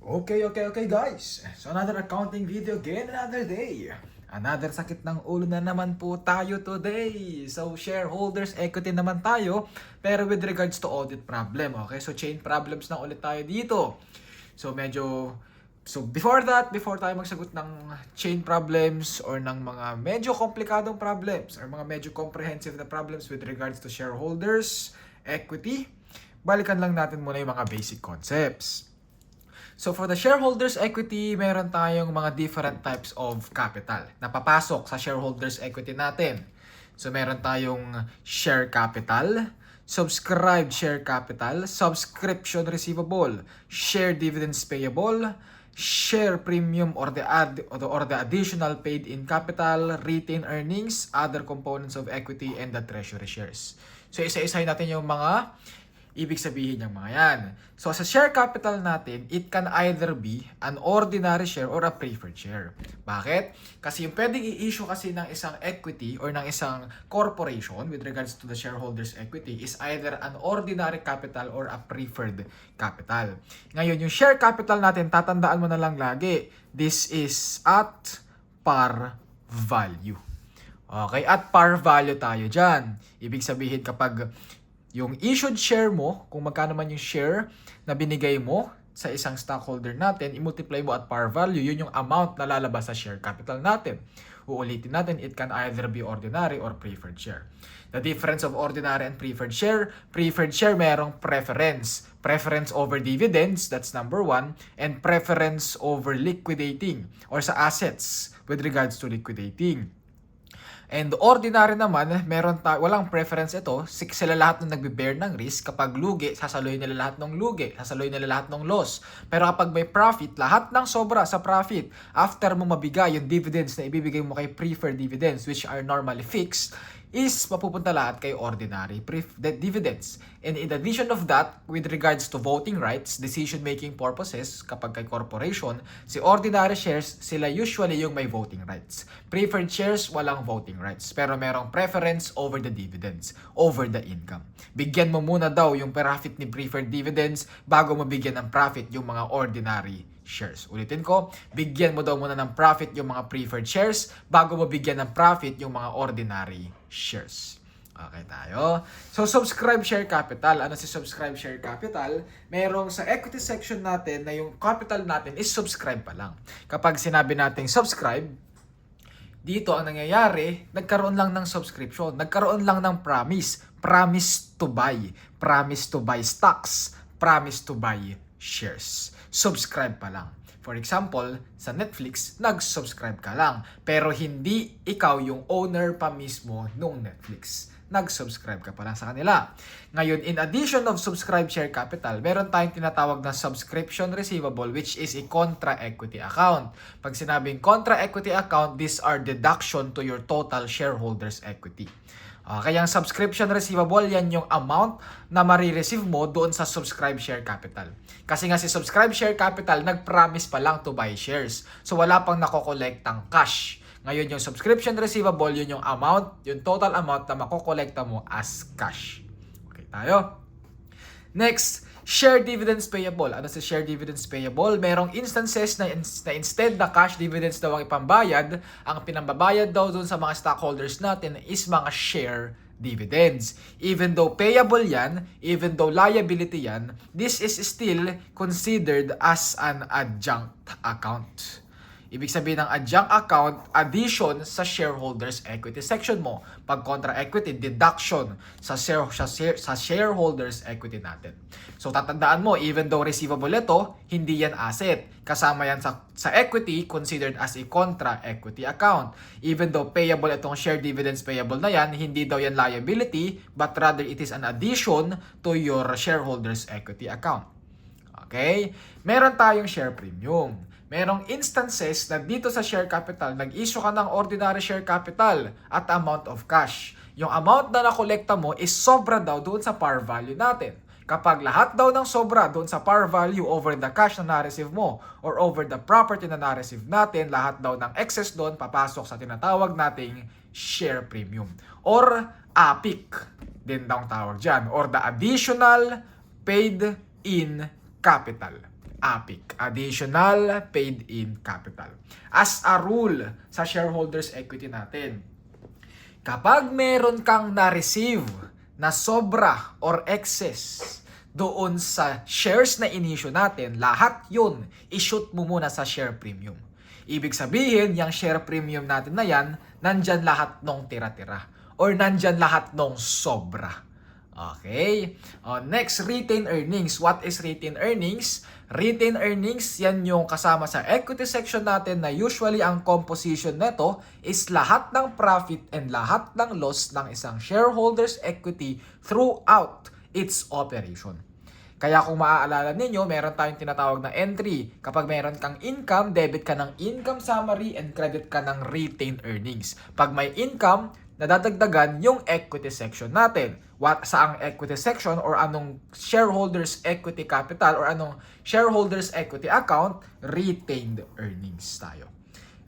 Okay guys. So another accounting video again, another day. Another sakit ng ulo na naman po tayo today. So shareholders equity naman tayo, pero with regards to audit problem. Okay, so chain problems na ulit tayo dito. So before tayo magsagot ng chain problems or ng mga medyo komplikadong problems or mga medyo comprehensive na problems with regards to shareholders equity, balikan lang natin muna yung mga basic concepts. So for the shareholders equity, meron tayong mga different types of capital na papasok sa shareholders equity natin. So meron tayong share capital, subscribed share capital, subscription receivable, share dividends payable, share premium or the additional paid in capital, retained earnings, other components of equity, and the treasury shares. So isa-isahin natin yung mga ibig sabihin ng mga yan. So sa share capital natin, it can either be an ordinary share or a preferred share. Bakit? Kasi yung pwedeng i-issue kasi ng isang equity or ng isang corporation with regards to the shareholders equity is either an ordinary capital or a preferred capital. Ngayon, yung share capital natin, tatandaan mo na lang lagi, this is at par value. Okay, at par value tayo dyan. Ibig sabihin kapag yung issued share mo, kung magkano man yung share na binigay mo sa isang stockholder natin, i-multiply mo at par value, yun yung amount na lalabas sa share capital natin. Uulitin natin, it can either be ordinary or preferred share. The difference of ordinary and preferred share merong preference. Preference over dividends, that's number 1, and preference over liquidating or sa assets with regards to liquidating. And ordinary naman, walang preference ito. Sila lahat ng nagbe-bear ng risk. Kapag lugi, sasaluhin nila lahat ng lugi. Sasaluhin nila lahat ng loss. Pero kapag may profit, lahat ng sobra sa profit, after mo mabigay yung dividends na ibibigay mo kay preferred dividends, which are normally fixed, is mapupunta lahat kay ordinary dividends. And in addition of that, with regards to voting rights, decision-making purposes, kapag kay corporation, si ordinary shares, sila usually yung may voting rights. Preferred shares, walang voting rights. Pero merong preference over the dividends, over the income. Bigyan mo muna daw yung profit ni preferred dividends bago mo bigyan ng profit yung mga ordinary shares. Ulitin ko, bigyan mo daw muna ng profit yung mga preferred shares bago mo bigyan ng profit yung mga ordinary shares. Okay tayo. So, subscribe share capital. Ano si subscribe share capital? Merong sa equity section natin na yung capital natin is subscribe pa lang. Kapag sinabi nating subscribe, dito ang nangyayari, nagkaroon lang ng subscription. Nagkaroon lang ng promise. Promise to buy stocks. Promise to buy shares. Subscribe pa lang. For example, sa Netflix, nag-subscribe ka lang. Pero hindi ikaw yung owner pa mismo nung Netflix. Nag-subscribe ka pa lang sa kanila. Ngayon, in addition of subscribe share capital, meron tayong tinatawag na subscription receivable, which is a contra equity account. Pag sinabing contra equity account, these are deduction to your total shareholders equity. Kaya ang subscription receivable, yan yung amount na marireceive mo doon sa subscribe share capital. Kasi nga si subscribe share capital, nag-promise pa lang to buy shares. So wala pang nakokolektang cash. Ngayon yung subscription receivable, yun yung amount, yung total amount na makokolekta mo as cash. Okay tayo? Next, share dividends payable. Ano si share dividends payable? Merong instances na instead na cash dividends daw ang ipambayad, ang pinambabayad daw dun sa mga stockholders natin is mga share dividends. Even though payable yan, even though liability yan, this is still considered as an adjunct account. Ibig sabihin ng adjunct account, addition sa shareholders equity section mo. Pag contra equity, deduction sa shareholders equity natin. So tatandaan mo, even though receivable ito, hindi yan asset. Kasama yan sa equity, considered as a contra equity account. Even though payable itong share dividends payable na yan, hindi daw yan liability, but rather it is an addition to your shareholders equity account. Okay? Meron tayong share premium. Merong instances na dito sa share capital, nag-issue ka ng ordinary share capital at amount of cash. Yung amount na nakolekta mo is sobra daw doon sa par value natin. Kapag lahat daw ng sobra doon sa par value over the cash na na-receive mo or over the property na na-receive natin, lahat daw ng excess doon papasok sa tinatawag nating share premium or APIC din daw ang tawag dyan, or the additional paid in capital. APIC, Additional Paid-in Capital. As a rule sa shareholders equity natin, kapag meron kang na-receive na sobra or excess doon sa shares na inisyu natin, lahat yun, i-shoot mo muna sa share premium. Ibig sabihin, yung share premium natin na yan, nandyan lahat nung tira-tira. Or nandyan lahat nung sobra. Okay? Next, retained earnings. What is retained earnings? Retained earnings, yan yung kasama sa equity section natin na usually ang composition nito is lahat ng profit and lahat ng loss ng isang shareholders equity throughout its operation. Kaya kung maaalala ninyo, meron tayong tinatawag na entry. Kapag meron kang income, debit ka ng income summary and credit ka ng retained earnings. Pag may income, nadadagdagan yung equity section natin. Saang equity section or anong shareholders equity capital or anong shareholders equity account, retained earnings tayo.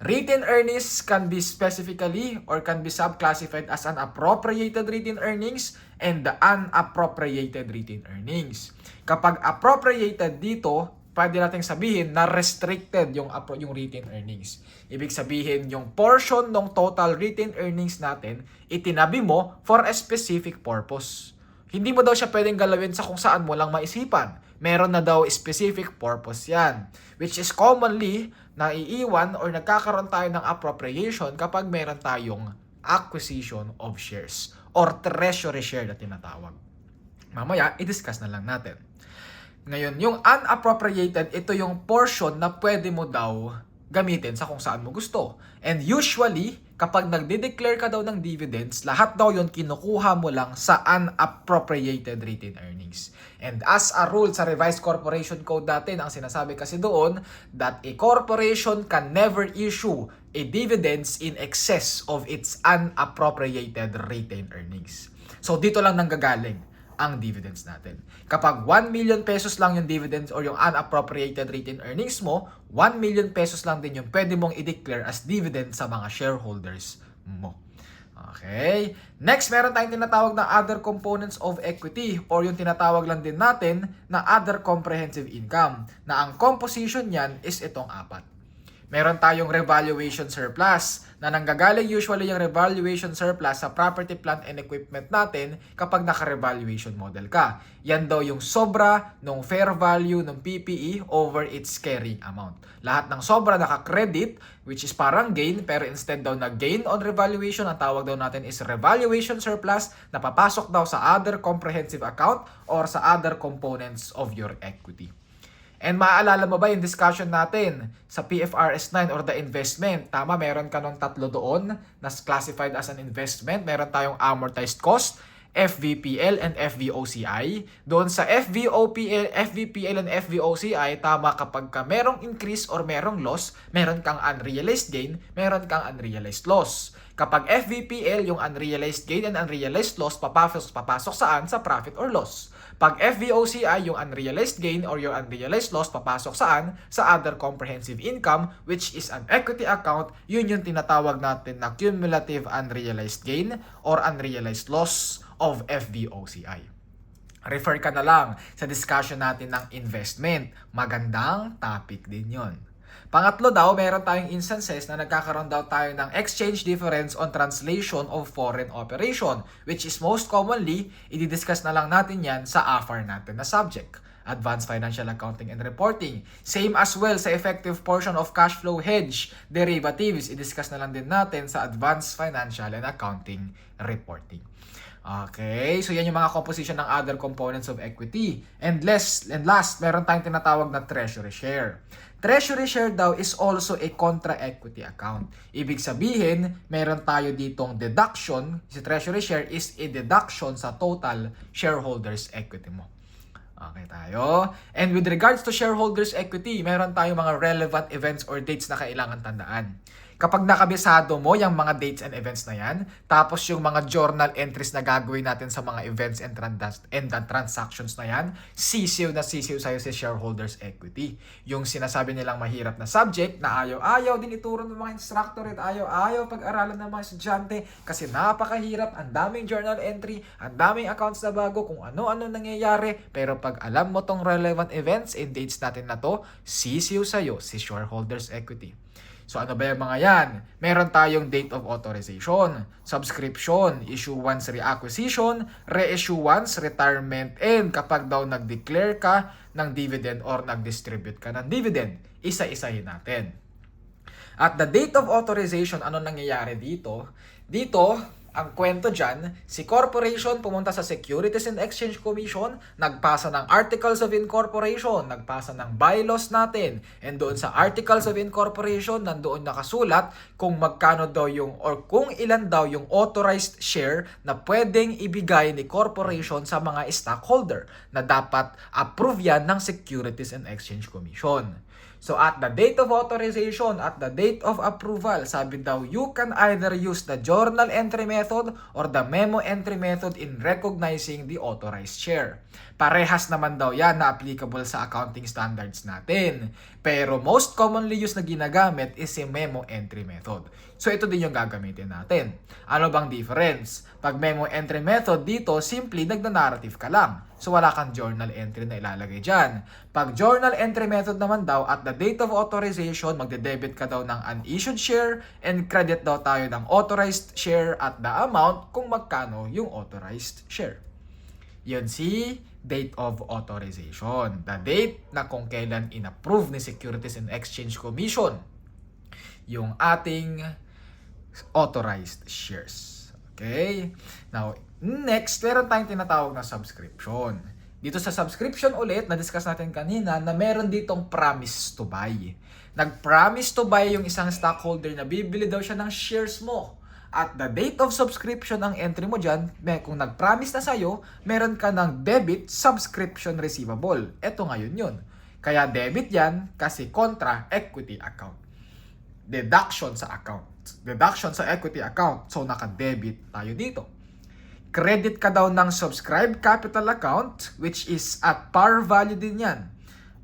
Retained earnings can be specifically or can be subclassified as an appropriated retained earnings and the unappropriated retained earnings. Kapag appropriated dito, pwede nating sabihin na restricted yung retained earnings. Ibig sabihin yung portion ng total retained earnings natin, itinabi mo for a specific purpose. Hindi mo daw siya pwedeng galawin sa kung saan mo lang maisipan. Meron na daw specific purpose yan. Which is commonly naiiwan or nagkakaroon tayo ng appropriation kapag meron tayong acquisition of shares or treasury share na tinatawag. Mamaya, i-discuss na lang natin. Ngayon, yung unappropriated, ito yung portion na pwede mo daw gamitin sa kung saan mo gusto. And usually, kapag nagde-declare ka daw ng dividends, lahat daw yun kinukuha mo lang sa unappropriated retained earnings. And as a rule sa Revised Corporation Code natin, ang sinasabi kasi doon that a corporation can never issue a dividends in excess of its unappropriated retained earnings. So dito lang nanggagaling ang dividends natin. Kapag 1 million pesos lang yung dividends or yung unappropriated retained earnings mo, 1 million pesos lang din yung pwede mong i-declare as dividend sa mga shareholders mo. Okay? Next, meron tayong tinatawag na other components of equity or yung tinatawag lang din natin na other comprehensive income na ang composition niyan is itong apat. Meron tayong revaluation surplus na nanggagaling usually yung revaluation surplus sa property, plant, and equipment natin kapag naka-revaluation model ka. Yan daw yung sobra ng fair value ng PPE over its carrying amount. Lahat ng sobra naka-credit, which is parang gain, pero instead daw na gain on revaluation, ang tawag daw natin is revaluation surplus na papasok daw sa other comprehensive account or sa other components of your equity. And maaalala mo ba yung discussion natin sa PFRS 9 or the investment? Tama, meron ka nung tatlo doon na classified as an investment. Meron tayong amortized cost, FVPL, and FVOCI. Doon sa FVPL and FVOCI, tama kapag ka merong increase or merong loss, meron kang unrealized gain, meron kang unrealized loss. Kapag FVPL, yung unrealized gain and unrealized loss, papasok saan? Sa profit or loss. Pag FVOCI, yung unrealized gain or your unrealized loss, papasok saan? Sa other comprehensive income, which is an equity account. Yun yung tinatawag natin na cumulative unrealized gain or unrealized loss of FVOCI. Refer ka na lang sa discussion natin ng investment. Magandang topic din yon. Pangatlo daw, meron tayong instances na nagkakaroon daw tayo ng exchange difference on translation of foreign operation, which is most commonly, i-discuss na lang natin yan sa AFAR natin na subject, Advanced Financial Accounting and Reporting. Same as well sa effective portion of cash flow hedge derivatives, i-discuss na lang din natin sa Advanced Financial and Accounting Reporting. Okay, so yan yung mga composition ng other components of equity. And last, meron tayong tinatawag na treasury share. Treasury share daw is also a contra-equity account. Ibig sabihin, meron tayo ditong deduction. Si treasury share is a deduction sa total shareholders equity mo. Okay tayo. And with regards to shareholders equity, meron tayong mga relevant events or dates na kailangan tandaan. Kapag nakabisado mo yung mga dates and events na yan, tapos yung mga journal entries na gagawin natin sa mga events and transactions na yan, sisiw na sisiw sa'yo si shareholders equity. Yung sinasabi nilang mahirap na subject na ayaw-ayaw din ituro ng mga instructor at ayaw-ayaw pag-aralan ng mga estudyante kasi napakahirap, ang daming journal entry, ang daming accounts na bago, kung ano-ano nangyayari. Pero pag alam mo tong relevant events and dates natin na to, sisiw sa'yo si shareholders equity. So ano ba yung mga yan? Meron tayong date of authorization, subscription, issuance, reacquisition, reissuance, retirement, and kapag daw nag-declare ka ng dividend or nag-distribute ka ng dividend, isa-isahin natin. At the date of authorization, ano nangyayari dito? Dito, ang kwento dyan, si corporation pumunta sa Securities and Exchange Commission, nagpasa ng Articles of Incorporation, nagpasa ng bylaws natin. And doon sa Articles of Incorporation, nandoon nakasulat kung magkano daw yung or kung ilan daw yung authorized share na pwedeng ibigay ni corporation sa mga stockholder na dapat approve yan ng Securities and Exchange Commission. So at the date of authorization, at the date of approval, sabi daw, you can either use the journal entry method or the memo entry method in recognizing the authorized share. Parehas naman daw yan na applicable sa accounting standards natin. Pero most commonly used na ginagamit is si memo entry method. So ito din yung gagamitin natin. Ano bang difference? Pag memo entry method dito, simply nagna-narrative ka lang. So wala kang journal entry na ilalagay dyan. Pag journal entry method naman daw, at the date of authorization, magde-debit ka daw ng unissued share and credit daw tayo ng authorized share at the amount kung magkano yung authorized share. Yun si date of authorization. The date na kung kailan in-approve ni Securities and Exchange Commission yung ating authorized shares. Okay? Now, next, meron tayong tinatawag na subscription. Dito sa subscription ulit, na-discuss natin kanina na meron ditong promise to buy. Nag-promise to buy yung isang stockholder na bibili daw siya ng shares mo. At the date of subscription ang entry mo dyan, kung nag-promise na sa'yo, meron ka ng debit subscription receivable. Ito ngayon yun. Kaya debit yan kasi kontra equity account. Deduction sa account. Deduction sa equity account. So naka-debit tayo dito. Credit ka daw ng subscribed capital account which is at par value din yan.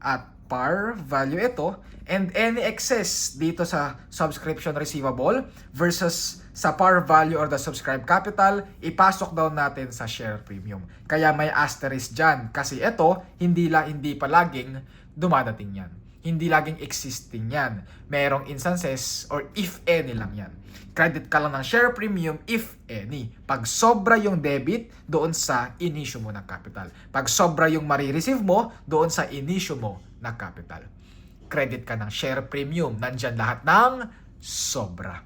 At par value ito. And any excess dito sa subscription receivable versus sa par value or the subscribed capital, ipasok daw natin sa share premium. Kaya may asterisk dyan. Kasi ito, hindi palaging dumadating yan. Hindi laging existing yan. Merong instances or if any lang yan. Credit ka lang ng share premium if any. Pag sobra yung debit, doon sa inisyu mo ng capital. Pag sobra yung marireceive mo, doon sa inisyu mo na capital. Credit ka ng share premium. Nandyan lahat ng sobra.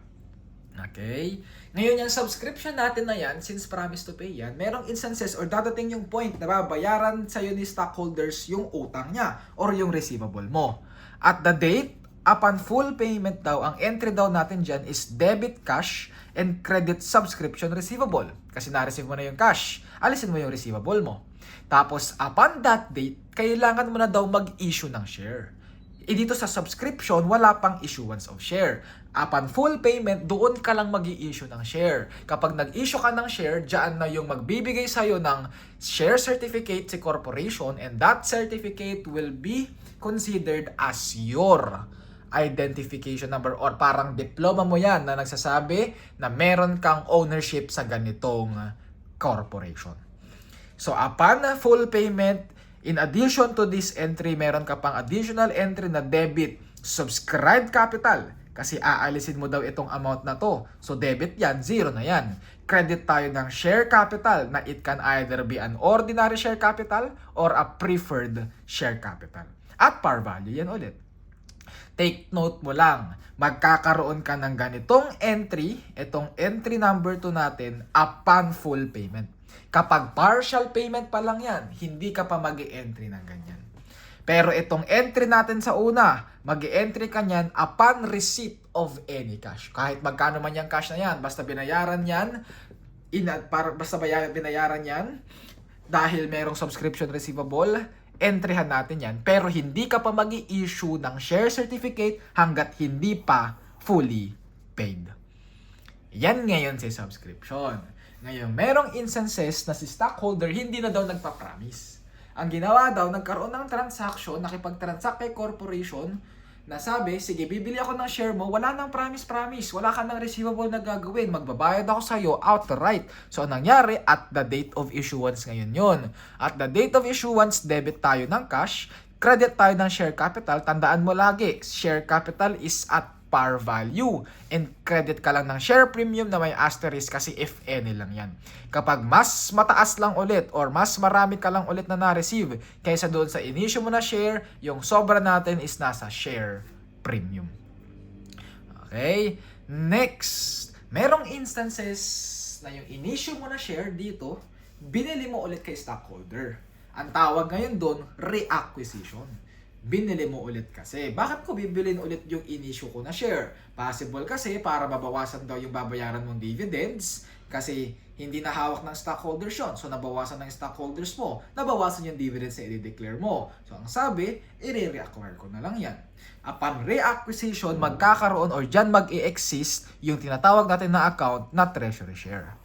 Okay? Ngayon, yung subscription natin na yan, since promise to pay yan, merong instances or dadating yung point na babayaran sa'yo ni stockholders yung utang niya or yung receivable mo. At the date, upon full payment daw, ang entry daw natin dyan is debit cash and credit subscription receivable. Kasi na-receive mo na yung cash, alisin mo yung receivable mo. Tapos, upon that date, kailangan mo na daw mag-issue ng share. Dito sa subscription, wala pang issuance of share. Upon full payment, doon ka lang mag-i-issue ng share. Kapag nag-issue ka ng share, dyan na yung magbibigay sa'yo ng share certificate si corporation and that certificate will be considered as your identification number or parang diploma mo yan na nagsasabi na meron kang ownership sa ganitong corporation. So, upon full payment, in addition to this entry, meron ka pang additional entry na debit subscribed capital. Kasi aalisin mo daw itong amount na to. So debit yan, zero na yan. Credit tayo ng share capital na it can either be an ordinary share capital or a preferred share capital. At par value yan ulit. Take note mo lang, magkakaroon ka ng ganitong entry, itong entry number 2 natin upon full payment. Kapag partial payment pa lang yan, hindi ka pa mag-e-entry ng ganyan. Pero itong entry natin sa una, mag-e-entry ka niyan upon receipt of any cash. Kahit magkano man yung cash na yan, basta binayaran yan, binayaran yan, dahil merong subscription receivable, entryhan natin yan. Pero hindi ka pa mag-i-issue ng share certificate hanggat hindi pa fully paid. Yan ngayon si subscription. Ngayon, merong instances na si stockholder hindi na daw nagpa-promise. Ang ginawa daw, nagkaroon ng transaction, nakipag-transact kay corporation, na sabi, sige, bibili ako ng share mo, wala nang promise, wala ka nang receivable na gagawin, magbabayad ako sa'yo outright. So, anong nangyari? At the date of issuance ngayon yun. At the date of issuance, debit tayo ng cash, credit tayo ng share capital. Tandaan mo lagi, share capital is at par value. And credit ka lang ng share premium na may asterisk kasi if any lang yan. Kapag mas mataas lang ulit or mas marami ka lang ulit na na-receive kaysa doon sa inisyo mo na share, yung sobra natin is nasa share premium. Okay? Next, merong instances na yung inisyo mo na share dito, binili mo ulit kay stockholder. Ang tawag ngayon doon, reacquisition. Binili mo ulit kasi. Bakit ko bibilin ulit yung inisyo ko na share? Possible kasi para mabawasan daw yung babayaran mong dividends kasi hindi na hawak ng stockholders yun. So, nabawasan ng stockholders mo. Nabawasan yung dividends na i-declare mo. So, ang sabi, i-re-acquire ko na lang yan. Upon reacquisition, magkakaroon or dyan mag-i-exist yung tinatawag natin na account na treasury share.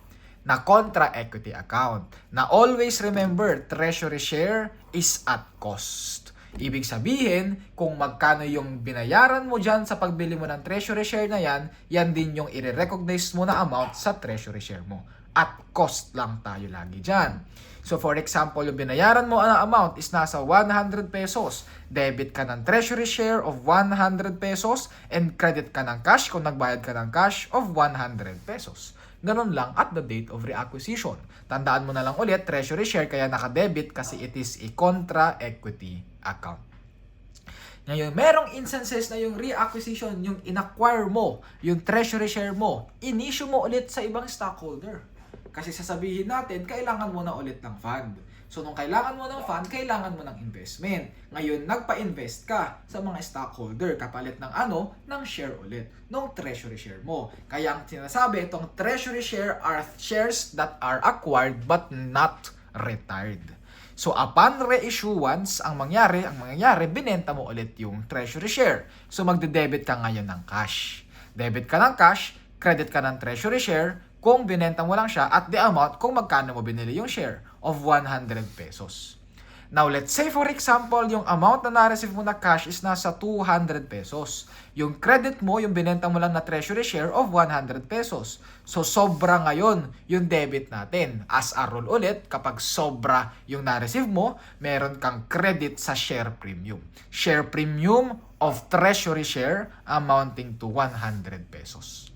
Na contra equity account. Na always remember, treasury share is at cost. Ibig sabihin, kung magkano yung binayaran mo dyan sa pagbili mo ng treasury share na yan, yan din yung i-recognize mo na amount sa treasury share mo. At cost lang tayo lagi dyan. So for example, yung binayaran mo na amount is nasa 100 pesos. Debit ka ng treasury share of 100 pesos and credit ka ng cash kung nagbayad ka ng cash of 100 pesos. Ganun lang at the date of reacquisition. Tandaan mo na lang ulit, treasury share kaya naka-debit kasi it is a contra equity account. Ngayon, merong instances na yung reacquisition, yung inacquire mo, yung treasury share mo, inisyu mo ulit sa ibang stockholder. Kasi sasabihin natin, kailangan mo na ulit ng fund. So, nung kailangan mo ng fund, kailangan mo ng investment. Ngayon, nagpa-invest ka sa mga stockholder kapalit ng ng share ulit, ng treasury share mo. Kaya ang sinasabi, itong treasury share are shares that are acquired but not retired. So, upon reissuance, ang mangyayari, binenta mo ulit yung treasury share. So, magde-debit ka ngayon ng cash. Debit ka ng cash, credit ka ng treasury share, kung binenta mo lang siya at the amount kung magkano mo binili yung share of 100 pesos. Now, let's say for example, yung amount na na-receive mo na cash is nasa 200 pesos. Yung credit mo, yung binenta mo lang na treasury share of 100 pesos. So, sobra ngayon yung debit natin. As a rule ulit, kapag sobra yung na-receive mo, meron kang credit sa share premium. Share premium of treasury share amounting to 100 pesos.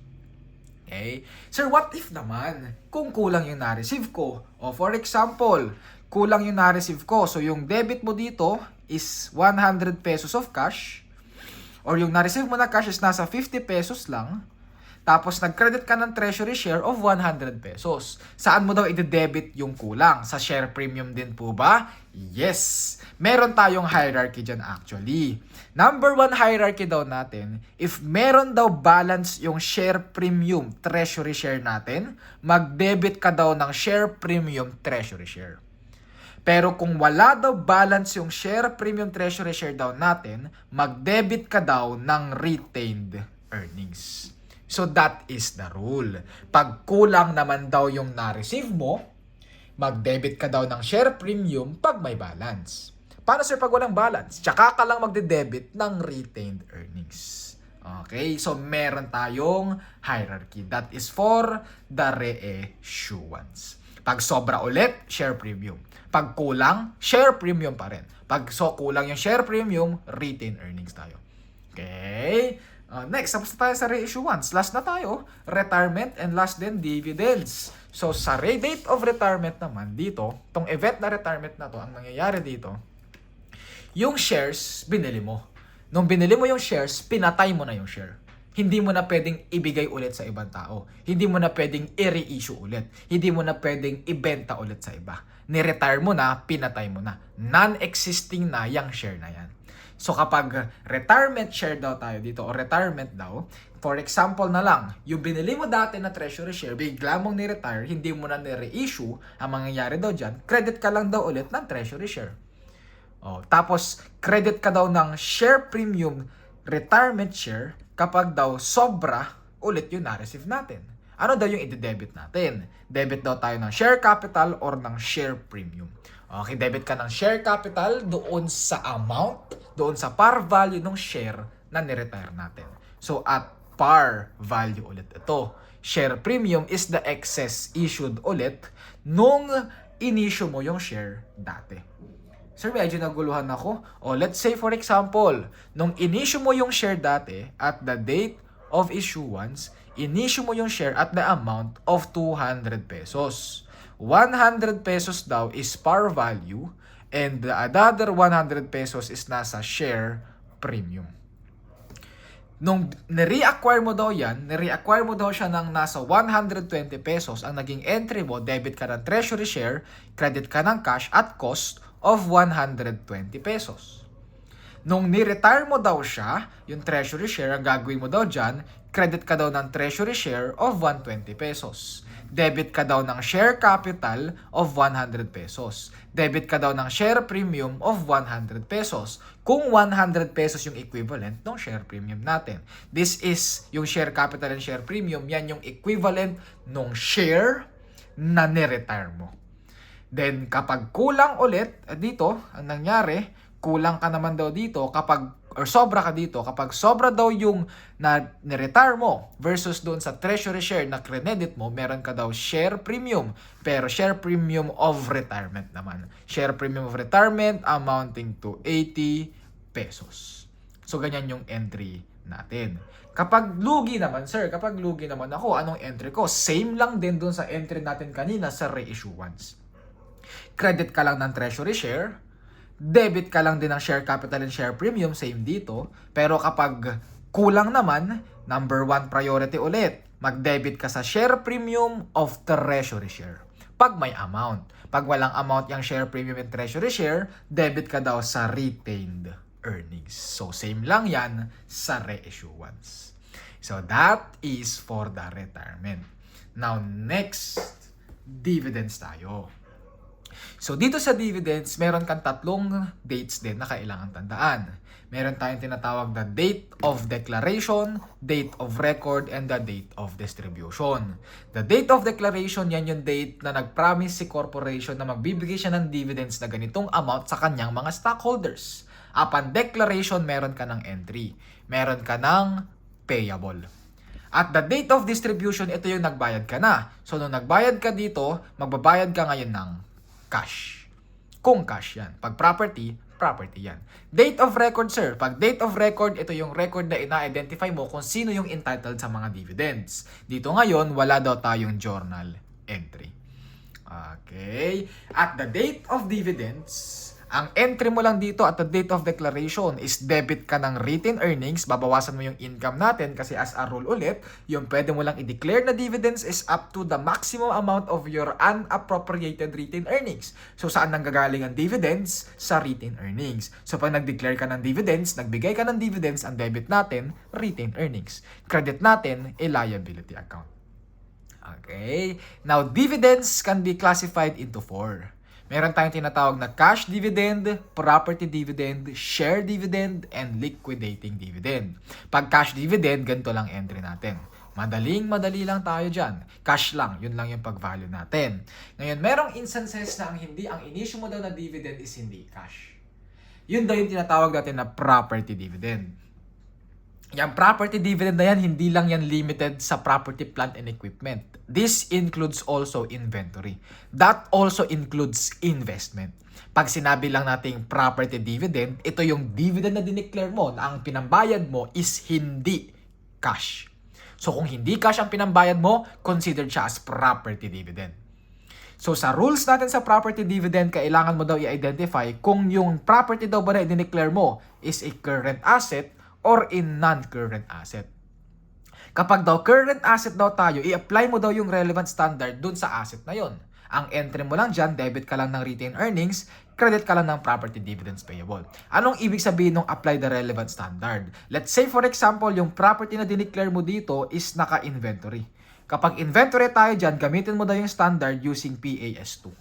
Okay? Sir, what if naman kung kulang yung na-receive ko? O for example, kulang yung na-receive ko. So, yung debit mo dito is 100 pesos of cash. Or yung na-receive mo na cash is nasa 50 pesos lang. Tapos, nag-credit ka ng treasury share of 100 pesos. Saan mo daw i-debit yung kulang? Sa share premium din po ba? Yes! Meron tayong hierarchy dyan actually. Number 1 hierarchy daw natin, if meron daw balance yung share premium treasury share natin, mag-debit ka daw ng share premium treasury share. Pero kung wala daw balance yung share premium treasury share daw natin, mag-debit ka daw ng retained earnings. So that is the rule. Pag kulang naman daw yung na-receive mo, mag-debit ka daw ng share premium pag may balance. Paano sir pag walang balance? Tsaka ka lang magde-debit ng retained earnings. Okay, so meron tayong hierarchy. That is for the reissuance. Pag sobra ulit, share premium. Pag kulang, share premium pa rin. Pag kulang yung share premium, retained earnings tayo. Okay? Next, tapos na tayo sa reissuance. Last na tayo, retirement and last then dividends. So, sa date of retirement naman, dito, tong event na retirement na to, ang nangyayari dito, yung shares, binili mo. Nung binili mo yung shares, pinatay mo na yung share. Hindi mo na pwedeng ibigay ulit sa ibang tao. Hindi mo na pwedeng i-reissue ulit. Hindi mo na pwedeng ibenta ulit sa iba. Ni-retire mo na, pinatay mo na. Non-existing na yung share na yan. So kapag retirement share daw tayo dito o retirement daw, for example na lang, yung binili mo dati na treasury share, bigla mong ni-retire, hindi mo na ni-reissue, ang mangyayari daw dyan, credit ka lang daw ulit ng treasury share. Tapos, credit ka daw ng share premium retirement share kapag daw sobra ulit yung na-receive natin. Ano daw yung i-debit natin? Debit daw tayo ng share capital or ng share premium. Okay, debit ka ng share capital doon sa amount, doon sa par value ng share na ni-retire natin. So at par value ulit ito. Share premium is the excess issued ulit nung in-issue mo yung share dati. Sir, medyo naguluhan ako. O let's say for example, nung in-issue mo yung share dati at the date of issuance, in-issue mo yung share at the amount of 200 pesos. 100 pesos daw is par value and the other 100 pesos is nasa share premium. Nung ni-reacquire mo daw yan, ni-reacquire mo daw siya ng nasa 120 pesos, ang naging entry mo, debit ka ng treasury share, credit ka ng cash at cost of 120 pesos. Nung ni-retire mo daw siya, yung treasury share, ang gagawin mo daw dyan, credit ka daw ng treasury share of 120 pesos. Debit ka daw ng share capital of 100 pesos. Debit ka daw ng share premium of 100 pesos. Kung 100 pesos yung equivalent ng share premium natin. This is yung share capital and share premium. Yan yung equivalent ng share na ni-retire mo. Then kapag kulang ulit dito, ang nangyari, kulang ka naman daw dito or sobra ka dito, kapag sobra daw yung na ni-retire mo versus doon sa treasury share na credit mo, meron ka daw share premium. Pero share premium of retirement naman. Share premium of retirement amounting to 80 pesos. So, ganyan yung entry natin. Kapag lugi naman, sir, kapag lugi naman ako, anong entry ko? Same lang din doon sa entry natin kanina sa reissuance. Credit ka lang ng treasury share, debit ka lang din ng share capital and share premium, same dito. Pero kapag kulang naman, number 1 priority ulit, mag-debit ka sa share premium of treasury share. Pag may amount. Pag walang amount yung share premium and treasury share, debit ka daw sa retained earnings. So same lang yan sa reissuance. So that is for the retirement. Now next, dividends tayo. So, dito sa dividends, meron kang tatlong dates din na kailangan tandaan. Meron tayong tinatawag na date of declaration, date of record, and the date of distribution. The date of declaration, yan yung date na nag-promise si corporation na magbibigay siya ng dividends na ganitong amount sa kanyang mga stockholders. Upon declaration, meron ka ng entry. Meron ka ng payable. At the date of distribution, ito yung nagbayad ka na. So, nung nagbayad ka dito, magbabayad ka ngayon ng cash. Kung cash yan. Pag property, property yan. Date of record, sir. Pag date of record, ito yung record na ina-identify mo kung sino yung entitled sa mga dividends. Dito ngayon, wala daw tayong journal entry. Okay. At the date of dividends, ang entry mo lang dito at the date of declaration is debit ka ng retained earnings, babawasan mo yung income natin kasi as a rule ulit, yung pwede mo lang i-declare na dividends is up to the maximum amount of your unappropriated retained earnings. So saan nanggagaling ang dividends? Sa retained earnings. So pag nag-declare ka ng dividends, nagbigay ka ng dividends, ang debit natin, retained earnings. Credit natin, a liability account. Okay? Now, dividends can be classified into 4. Meron tayong tinatawag na cash dividend, property dividend, share dividend, and liquidating dividend. Pag cash dividend, ganito lang entry natin. Madali lang tayo dyan. Cash lang, yun lang yung pag-value natin. Ngayon, merong instances na ang in-issue mo daw na dividend is hindi cash. Yun daw yung tinatawag natin na property dividend. Yung property dividend na yan, hindi lang yan limited sa property, plant, and equipment. This includes also inventory. That also includes investment. Pag sinabi lang nating property dividend, ito yung dividend na dineclare mo na ang pinambayad mo is hindi cash. So kung hindi cash ang pinambayad mo, considered siya as property dividend. So sa rules natin sa property dividend, kailangan mo daw i-identify kung yung property daw ba na i-declare mo is a current asset or in non-current asset. Kapag daw current asset daw tayo, i-apply mo daw yung relevant standard dun sa asset na yon. Ang entry mo lang dyan, debit ka lang ng retained earnings, credit ka lang ng property dividends payable. Anong ibig sabihin ng apply the relevant standard? Let's say for example, yung property na dineclare mo dito is naka-inventory. Kapag inventory tayo dyan, gamitin mo daw yung standard using PAS2.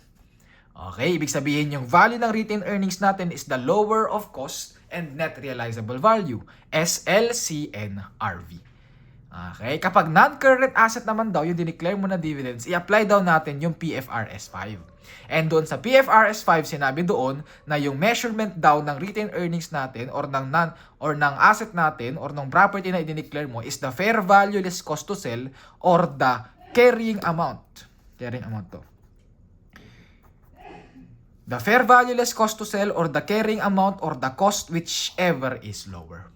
Okay, ibig sabihin yung value ng retained earnings natin is the lower of cost and net realizable value, SLCNRV. Okay? Kapag non-current asset naman daw, yung dineclare mo na dividends, i-apply daw natin yung PFRS 5. And doon sa PFRS 5, sinabi doon na yung measurement daw ng retained earnings natin or ng asset natin or ng property na i-declare mo is the fair value less cost to sell or the carrying amount. Carrying amount to. The fair value less cost to sell or the carrying amount or the cost whichever is lower.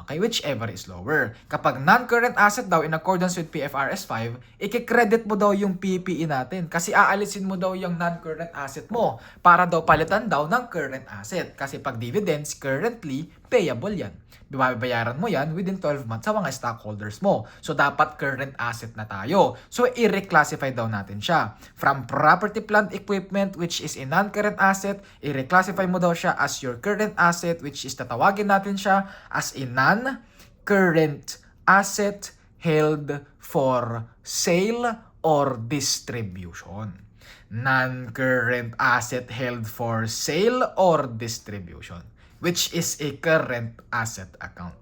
Okay, whichever is lower. Kapag non-current asset daw in accordance with PFRS 5, i-credit mo daw yung PPE natin kasi aalisin mo daw yung non-current asset mo para daw palitan daw ng current asset. Kasi pag dividends, currently payable yan. Babayaran mo yan within 12 months sa mga stockholders mo. So, dapat current asset na tayo. So, i-reclassify daw natin siya. From property, plant, equipment, which is a non-current asset, i-reclassify mo daw siya as your current asset, which is tatawagin natin siya as a non-current asset held for sale or distribution. Non-current asset held for sale or distribution, which is a current asset account.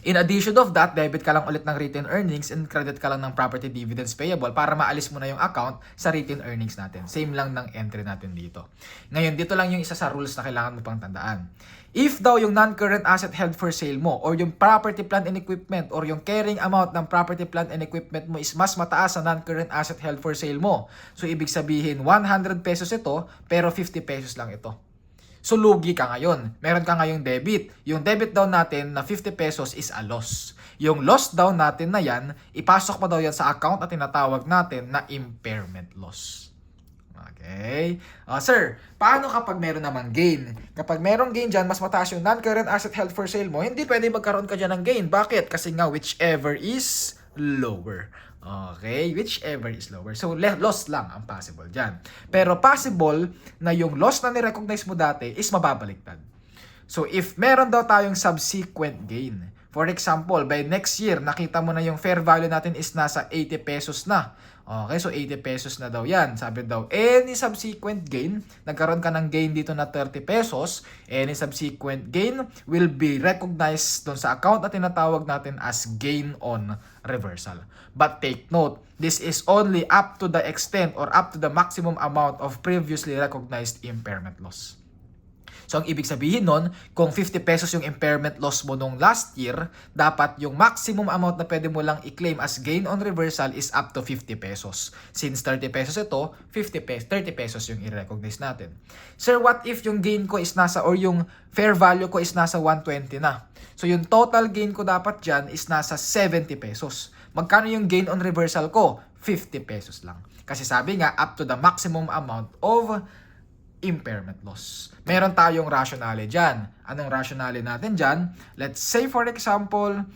In addition of that, debit ka lang ulit ng retained earnings and credit ka lang ng property dividends payable para maalis mo na yung account sa retained earnings natin. Same lang ng entry natin dito. Ngayon, dito lang yung isa sa rules na kailangan mo pang tandaan. If daw yung non-current asset held for sale mo or yung property, plant, and equipment or yung carrying amount ng property, plant, and equipment mo is mas mataas sa non-current asset held for sale mo. So, ibig sabihin, 100 pesos ito, pero 50 pesos lang ito. So, lugi ka ngayon. Meron ka ngayong debit. Yung debit daw natin na 50 pesos is a loss. Yung loss daw natin na yan, ipasok mo daw yan sa account na tinatawag natin na impairment loss. Okay? Sir, paano kapag meron namang gain? Kapag merong gain dyan, mas mataas yung non-current asset held for sale mo, hindi pwede magkaroon ka dyan ng gain. Bakit? Kasi nga, whichever is lower. Okay, whichever is lower. So, loss lang ang possible dyan. Pero possible na yung loss na ni-recognize mo dati is mababaliktad. So, if meron daw tayong subsequent gain, for example, by next year, nakita mo na yung fair value natin is nasa 80 pesos na. Okay, so 80 pesos na daw yan. Sabi daw, any subsequent gain, nagkaroon ka ng gain dito na 30 pesos, any subsequent gain will be recognized doon sa account na tinatawag natin as gain on reversal. But take note, this is only up to the extent or up to the maximum amount of previously recognized impairment loss. So, ang ibig sabihin nun, kung 50 pesos yung impairment loss mo nung last year, dapat yung maximum amount na pwede mo lang i-claim as gain on reversal is up to 50 pesos. Since 30 pesos ito, 30 pesos yung i-recognize natin. Sir, what if yung gain ko is nasa, or yung fair value ko is nasa 120 na? So, yung total gain ko dapat dyan is nasa 70 pesos. Magkano yung gain on reversal ko? 50 pesos lang. Kasi sabi nga, up to the maximum amount of impairment loss. Meron tayong rationale dyan. Anong rationale natin dyan? Let's say for example,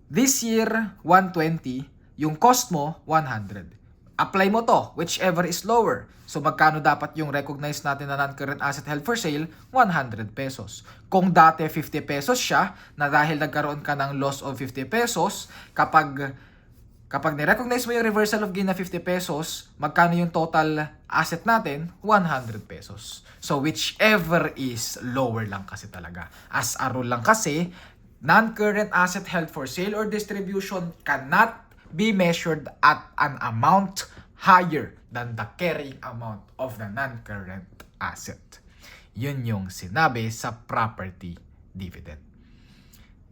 this year, 120, yung cost mo, 100. Apply mo to, whichever is lower. So magkano dapat yung recognize natin na non-current asset held for sale? 100 pesos. Kung dati 50 pesos siya, na dahil nagkaroon ka ng loss of 50 pesos, kapag ni-recognize mo yung reversal of gain na 50 pesos, magkano yung total asset natin? 100 pesos. So, whichever is lower lang kasi talaga. As a rule lang kasi, non-current asset held for sale or distribution cannot be measured at an amount higher than the carrying amount of the non-current asset. Yun yung sinabi sa property dividend.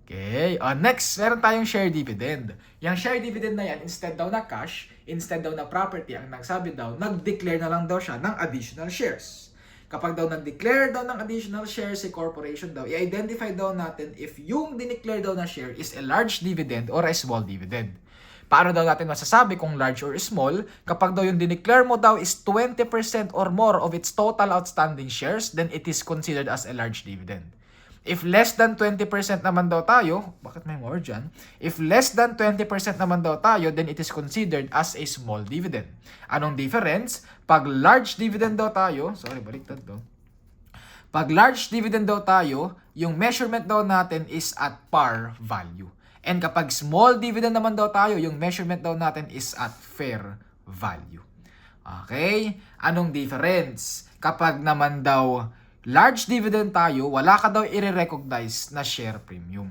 Okay, next, meron tayong share dividend. Yung share dividend na yan, instead daw na cash, instead daw na property, ang nagsabi daw, nag-declare na lang daw siya ng additional shares. Kapag daw nag-declare daw ng additional shares si corporation daw, i-identify daw natin if yung dineclare daw na share is a large dividend or a small dividend. Paano daw natin masasabi kung large or small? Kapag daw yung dineclare mo daw is 20% or more of its total outstanding shares, then it is considered as a large dividend. If less than 20% naman daw tayo, bakit may more dyan? If less than 20% naman daw tayo, then it is considered as a small dividend. Anong difference? Pag large dividend daw tayo, baliktad to. Pag large dividend daw tayo, yung measurement daw natin is at par value. And kapag small dividend naman daw tayo, yung measurement daw natin is at fair value. Okay? Anong difference? Kapag naman daw large dividend tayo, wala ka daw i-recognize na share premium.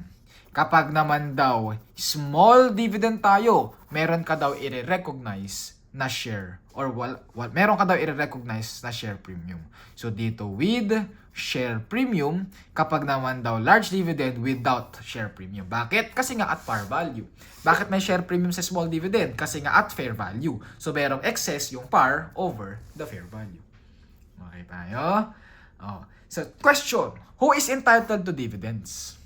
Kapag naman daw small dividend tayo, meron ka daw i-recognize na share or meron ka daw i-recognize na share premium. So dito with share premium, kapag naman daw large dividend without share premium. Bakit? Kasi nga at par value. Bakit may share premium sa small dividend? Kasi nga at fair value. So merong excess yung par over the fair value. Okay tayo? Oh. So question, who is entitled to dividends?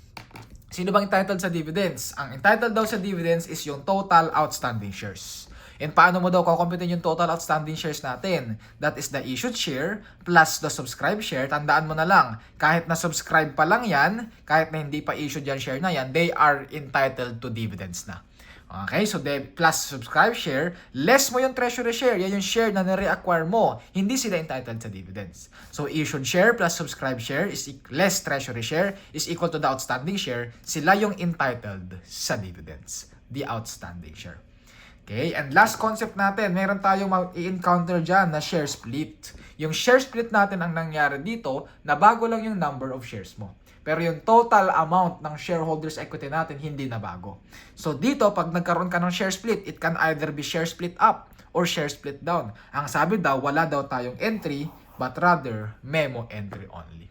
Sino bang entitled sa dividends? Ang entitled daw sa dividends is yung total outstanding shares. And paano mo daw kukumputin yung total outstanding shares natin? That is the issued share plus the subscribed share. Tandaan mo na lang, kahit na subscribe pa lang yan, kahit na hindi pa issued yan share na yan, they are entitled to dividends na. Okay, so plus subscribe share, less mo yung treasury share, yan yung share na nare-acquire mo, hindi sila entitled sa dividends. So issued share plus subscribe share is less treasury share is equal to the outstanding share, sila yung entitled sa dividends, the outstanding share. Okay, and last concept natin, meron tayong i-encounter dyan na share split. Yung share split natin ang nangyari dito, na bago lang yung number of shares mo. Pero yung total amount ng shareholders equity natin, hindi na bago. So dito, pag nagkaroon ka ng share split, it can either be share split up or share split down. Ang sabi daw, wala daw tayong entry, but rather memo entry only.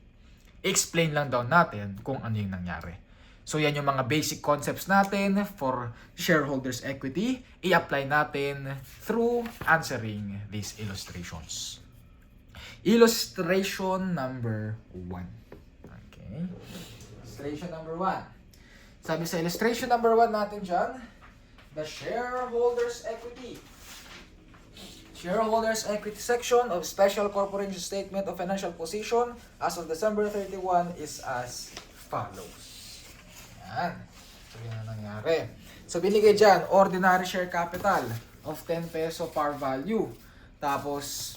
Explain lang daw natin kung ano yung nangyari. So yan yung mga basic concepts natin for shareholders equity. I-apply natin through answering these illustrations. Illustration number 1. Okay. Illustration number 1. Sabi sa illustration number 1 natin dyan, the shareholders equity. Shareholders equity section of Special Corporation Statement of Financial Position as of December 31 is as follows. Yan. So, yan ang nangyari. So, binigay dyan, ordinary share capital of 10 peso par value. Tapos,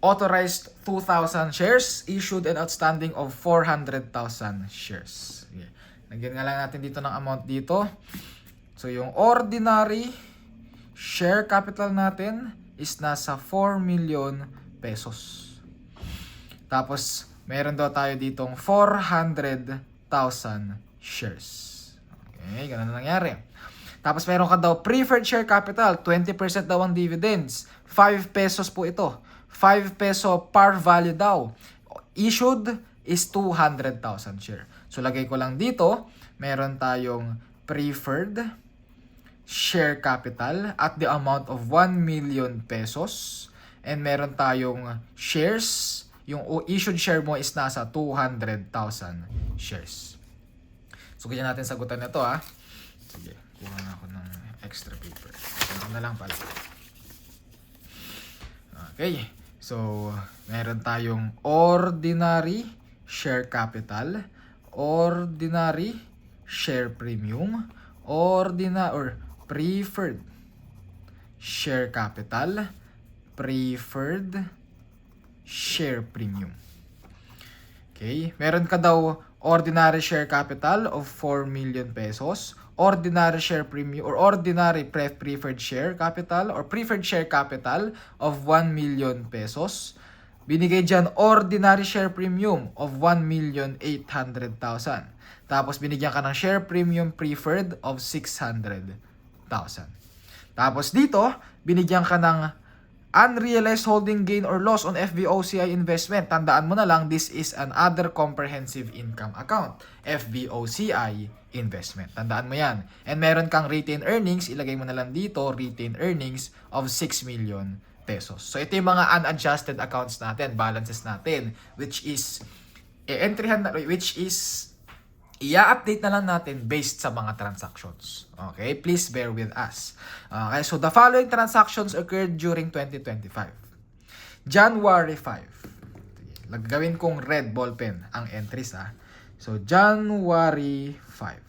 authorized 2,000 shares, issued and outstanding of 400,000 shares. Okay. Lagyan nga lang natin dito ng amount dito. So, yung ordinary share capital natin is nasa 4 million pesos. Tapos, meron daw tayo ditong 400,000 shares. Okay, ganun na nangyari. Tapos meron ka daw preferred share capital, 20% daw ang dividends. 5 pesos po ito. 5 peso par value daw. Issued is 200,000 share. So lagay ko lang dito, meron tayong preferred share capital at the amount of 1 million pesos. And meron tayong shares. Yung issued share mo is nasa 200,000 shares. So, ganyan natin sagutan na ito, ha. Sige, kuha na ako ng extra paper. Ito na lang pala. Okay. So, meron tayong ordinary share capital, ordinary share premium, or preferred share capital, preferred share premium. Okay, meron ka daw ordinary share capital of 4 million pesos, ordinary share premium or ordinary preferred share capital or preferred share capital of 1 million pesos. Binigay dyan ordinary share premium of 1,800,000. Tapos binigyan ka ng share premium preferred of 600,000. Tapos dito, binigyan ka ng unrealized holding gain or loss on FVOCI investment. Tandaan mo na lang, this is an other comprehensive income account. FVOCI investment. Tandaan mo yan. And meron kang retained earnings, ilagay mo na lang dito, retained earnings of 6 million pesos. So ito yung mga unadjusted accounts natin, balances natin, which is i-update na lang natin based sa mga transactions. Okay? Please bear with us. Okay? So, the following transactions occurred during 2025. January 5. Gagawin kong red ballpen ang entries, ha. So, January 5.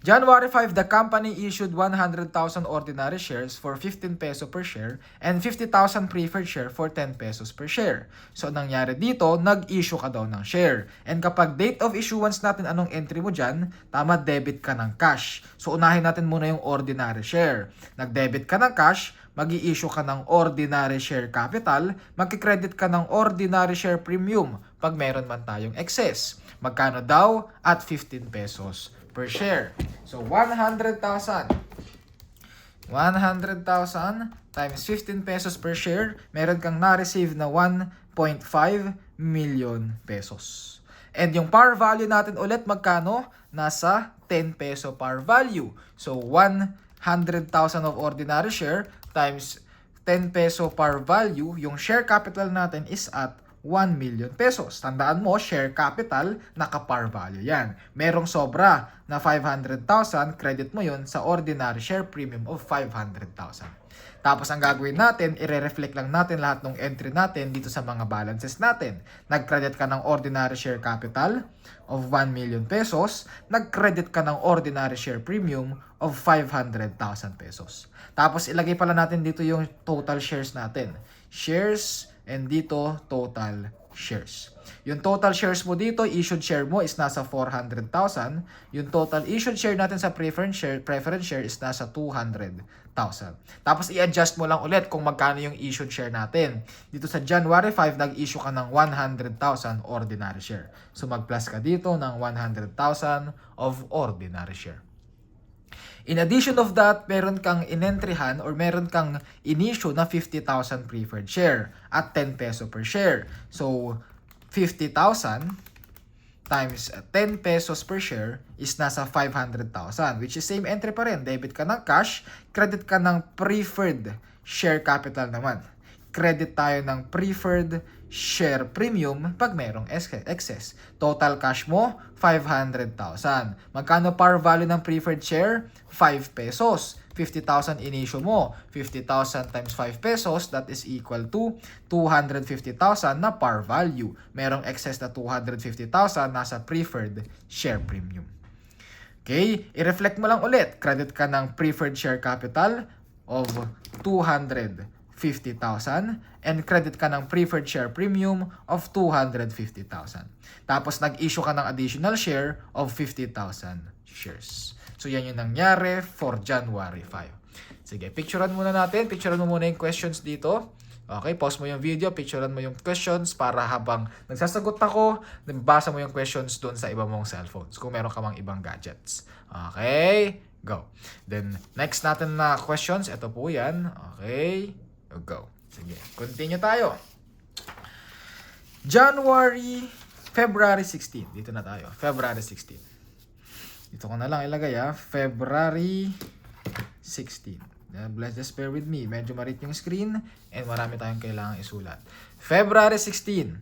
January 5, the company issued 100,000 ordinary shares for 15 peso per share and 50,000 preferred share for 10 pesos per share. So, nangyari dito, nag-issue ka daw ng share. And kapag date of issuance natin, anong entry mo dyan? Tama, debit ka ng cash. So, unahin natin muna yung ordinary share. Nag-debit ka ng cash, mag-i-issue ka ng ordinary share capital, magki-credit ka ng ordinary share premium pag meron man tayong excess. Magkano daw? At 15 pesos per share. So 100,000 times 15 pesos per share, meron kang na-receive na 1.5 million pesos. And yung par value natin ulit, magkano? Nasa 10 peso par value. So 100,000 of ordinary share times 10 peso par value, yung share capital natin is at 1 million pesos. Tandaan mo, share capital, naka-par value yan. Merong sobra na 500,000, credit mo yun sa ordinary share premium of 500,000. Tapos ang gagawin natin, i-reflect lang natin lahat ng entry natin dito sa mga balances natin. Nag-credit ka ng ordinary share capital of 1 million pesos. Nag-credit ka ng ordinary share premium of 500,000 pesos. Tapos ilagay pala natin dito yung total shares natin. Shares, and dito, total shares. Yung total shares mo dito, issued share mo is nasa 400,000. Yung total issued share natin sa preference share is nasa 200,000. Tapos i-adjust mo lang ulit kung magkano yung issued share natin. Dito sa January 5, nag-issue ka ng 100,000 ordinary share. So mag-plus ka dito ng 100,000 of ordinary share. In addition of that, meron kang inentryhan or meron kang in-issue na 50,000 preferred share at 10 peso per share. So, 50,000 times 10 pesos per share is nasa 500,000, which is same entry pa rin. Debit ka ng cash, credit ka ng preferred share capital naman. Credit tayo ng preferred share premium pag merong excess. Total cash mo, 500,000. Magkano par value ng preferred share? 5 pesos. 50,000 in-issue mo. 50,000 times 5 pesos, that is equal to 250,000 na par value. Merong excess na 250,000 nasa preferred share premium. Okay? I-reflect mo lang ulit. Credit ka ng preferred share capital of 250,000 and credit ka ng preferred share premium of 250,000. Tapos nag-issue ka ng additional share of 50,000 shares. So yan yung nangyari for January 5. Sige, picturean muna natin. Picturean mo muna yung questions dito. Okay, pause mo yung video, picturean mo yung questions para habang nagsasagot ako, basa mo yung questions doon sa iba mong cellphones kung meron ka mang ibang gadgets. Okay, go. Then, next natin na questions, ito po yan. Okay, go. Sige, continue tayo. February 16. Dito na tayo. February 16. Dito ko na lang ilagay February 16. Just bear with me. Medyo marit yung screen and marami tayong kailangang isulat. February 16.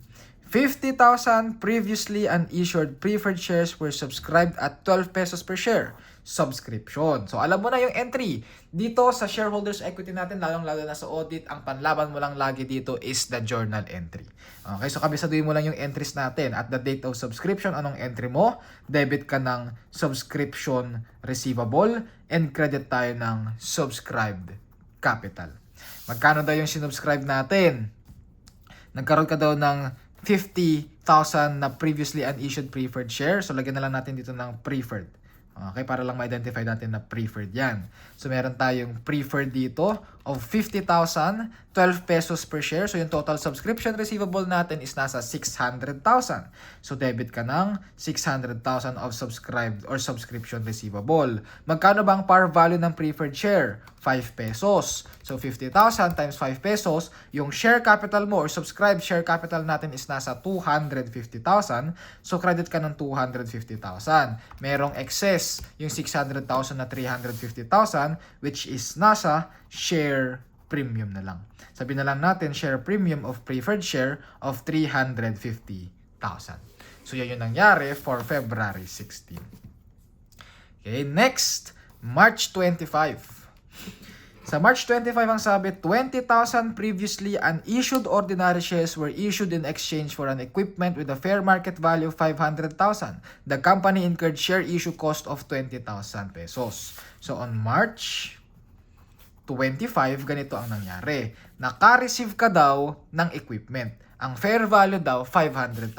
50,000 previously unissued preferred shares were subscribed at 12 pesos per share. Subscription. So, alam mo na yung entry. Dito sa shareholders equity natin, lalong-lalo na sa audit, ang panlaban mo lang lagi dito is the journal entry. Okay, so kabisaduhin mo lang yung entries natin. At the date of subscription, anong entry mo? Debit ka ng subscription receivable and credit tayo ng subscribed capital. Magkano daw yung sinubscribe natin? Nagkaroon ka daw ng 50,000 na previously unissued preferred share. So, lagyan na lang natin dito ng preferred. Okay, para lang ma-identify natin na preferred yan. So, meron tayong preferred dito of 50,000, 12 pesos per share. So, yung total subscription receivable natin is nasa 600,000. So, debit ka ng 600,000 of subscribed or subscription receivable. Magkano ba ang par value ng preferred share? 5 pesos. So, 50,000 times 5 pesos, yung share capital mo or subscribed share capital natin is nasa 250,000. So, credit ka ng 250,000. Merong excess, yung 600,000 na 350,000, which is nasa share premium na lang. Sabi na lang natin, share premium of preferred share of 350,000. So, yan yung nangyari for February 16. Okay, next, March 25. Sa March 25, ang sabi, 20,000 previously unissued ordinary shares were issued in exchange for an equipment with a fair market value of 500,000. The company incurred share issue cost of 20,000 pesos. So, on March 25, ganito ang nangyari. Naka-receive ka daw ng equipment. Ang fair value daw, 500,000.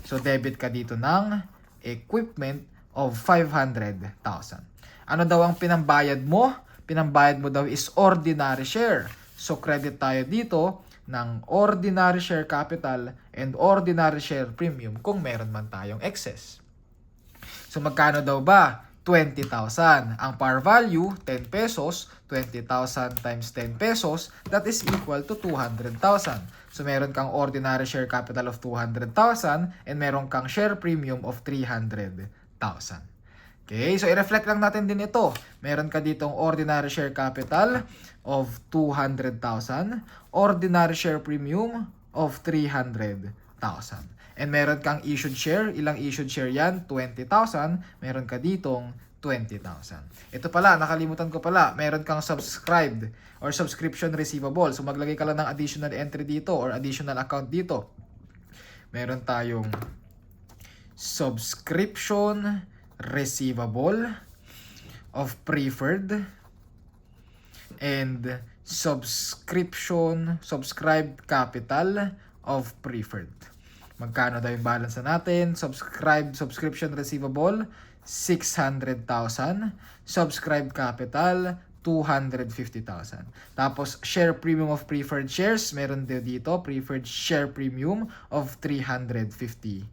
So, debit ka dito ng equipment of 500,000. Ano daw ang pinambayad mo? pinambayad mo daw is ordinary share. So credit tayo dito ng ordinary share capital and ordinary share premium kung meron man tayong excess. So magkano daw ba? 20,000. Ang par value, 10 pesos. 20,000 times 10 pesos, that is equal to 200,000. So meron kang ordinary share capital of 200,000 and meron kang share premium of 300,000. Okay, so i-reflect lang natin din ito. Meron ka ditong ordinary share capital of 200,000, ordinary share premium of 300,000. And meron kang issued share. Ilang issued share yan? 20,000. Meron ka ditong 20,000. Ito pala, nakalimutan ko pala. Meron kang subscribed or subscription receivable. So maglagay ka lang ng additional entry dito or additional account dito. Meron tayong subscription receivable of preferred and subscribed capital of preferred. Magkano daw yung balance na natin? Subscription receivable, 600,000. Subscribed capital, 250,000. Tapos, share premium of preferred shares, meron din dito, preferred share premium of 350,000.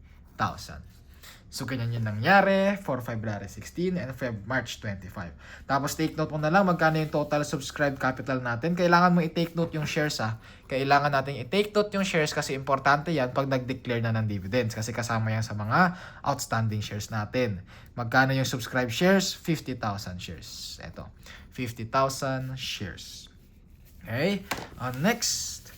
So, ganyan yung nangyari for February 16 and March 25. Tapos, take note mo na lang magkano yung total subscribed capital natin. Kailangan mo i-take note yung shares Kailangan natin i-take note yung shares kasi importante yan pag nag-declare na ng dividends. Kasi kasama yan sa mga outstanding shares natin. Magkano yung subscribed shares? 50,000 shares. Ito, 50,000 shares. Okay? Next,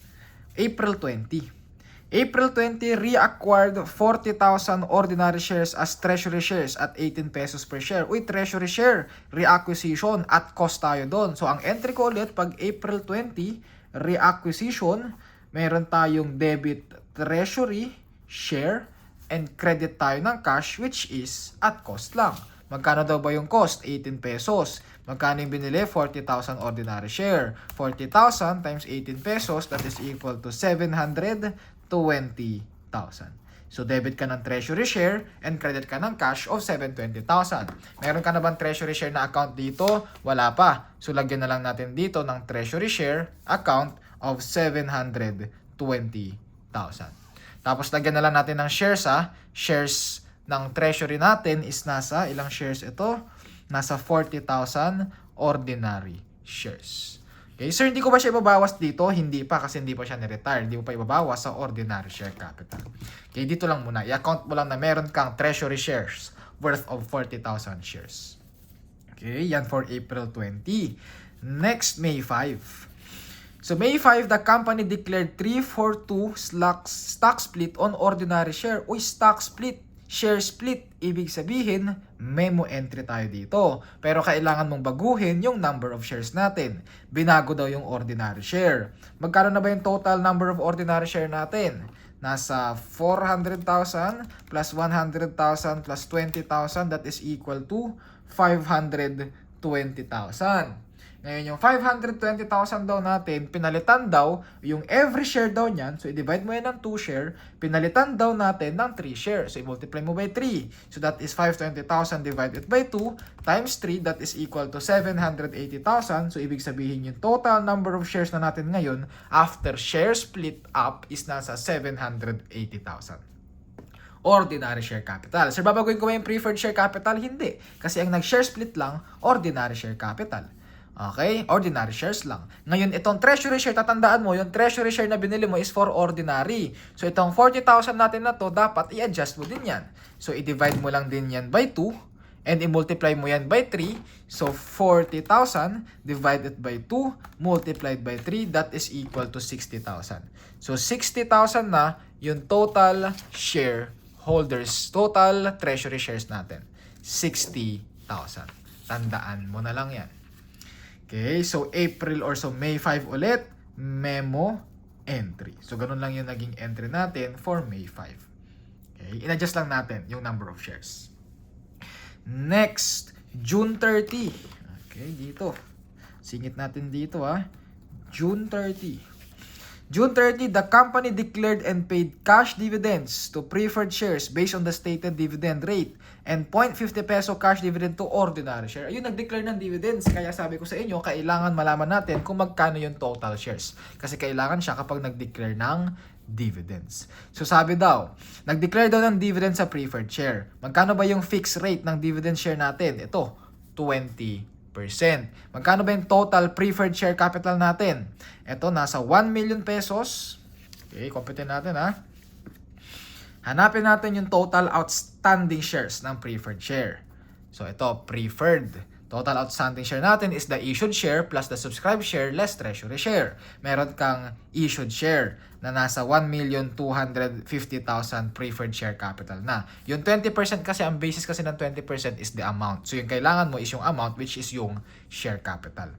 April 20. April 20, reacquired 40,000 ordinary shares as treasury shares at 18 pesos per share. Uy, treasury share, reacquisition at cost tayo doon. So, ang entry ko ulit, pag April 20, reacquisition, meron tayong debit treasury share and credit tayo ng cash which is at cost lang. Magkano daw ba yung cost? 18 pesos. Magkano yung binili? 40,000 ordinary share. 40,000 times 18 pesos, that is equal to 720,000. So, debit ka ng treasury share and credit ka ng cash of 720,000. Meron ka na bang treasury share na account dito? Wala pa. So, lagyan na lang natin dito ng treasury share account of 720,000. Tapos, lagyan na lang natin ng shares Shares ng treasury natin is nasa, ilang shares ito? Nasa 40,000 ordinary shares. Okay, sir, hindi ko ba siya ibabawas dito? Hindi pa kasi hindi pa siya ni-retire. Hindi mo pa ibabawas sa ordinary share capital. Okay, dito lang muna. I-account mo lang na meron kang treasury shares worth of 40,000 shares. Okay, yan for April 20. Next, May 5. So, May 5, the company declared 342 stock split on ordinary share. Uy, stock split. Share split, ibig sabihin, memo entry tayo dito. Pero kailangan mong baguhin yung number of shares natin. Binago daw yung ordinary share. Magkano na ba yung total number of ordinary share natin? Nasa 400,000 plus 100,000 plus 20,000, that is equal to 520,000. Ngayon, yung 520,000 daw natin, pinalitan daw yung every share daw niyan. So, i-divide mo yan ng 2 share. Pinalitan daw natin ng 3 share. So, i-multiply mo by 3. So, that is 520,000 divided by 2 times 3. That is equal to 780,000. So, ibig sabihin yung total number of shares na natin ngayon after share split up is nasa 780,000. Ordinary share capital. Sir, babaguhin ko ba yung preferred share capital? Hindi. Kasi ang nag-share split lang, ordinary share capital. Okay? Ordinary shares lang. Ngayon, itong treasury share, tatandaan mo, yung treasury share na binili mo is for ordinary. So, itong 40,000 natin na to, dapat i-adjust mo din yan. So, i-divide mo lang din yan by 2 and i-multiply mo yan by 3. So, 40,000 divided by 2 multiplied by 3, that is equal to 60,000. So, 60,000 na yung total shareholders, total treasury shares natin. 60,000. Tandaan mo na lang yan. Okay, so April or so May 5 ulit, memo entry. So, ganun lang yung naging entry natin for May 5. Okay, in-adjust lang natin yung number of shares. Next, June 30. Okay, dito. Singit natin dito June 30. June 30, the company declared and paid cash dividends to preferred shares based on the stated dividend rate and 0.50 peso cash dividend to ordinary share. Ayun, nag-declare ng dividends. Kaya sabi ko sa inyo, kailangan malaman natin kung magkano yung total shares. Kasi kailangan siya kapag nag-declare ng dividends. So sabi daw, nag-declare daw ng dividend sa preferred share. Magkano ba yung fixed rate ng dividend share natin? Ito, 20%. Magkano ba yung total preferred share capital natin? Ito, nasa 1 million pesos. Okay, computin natin ha. Hanapin natin yung total outstanding shares ng preferred share. So ito, preferred. Total outstanding share natin is the issued share plus the subscribed share less treasury share. Meron kang issued share na nasa 1,250,000 preferred share capital na. Yung 20% kasi, ang basis kasi ng 20% is the amount. So yung kailangan mo is yung amount, which is yung share capital.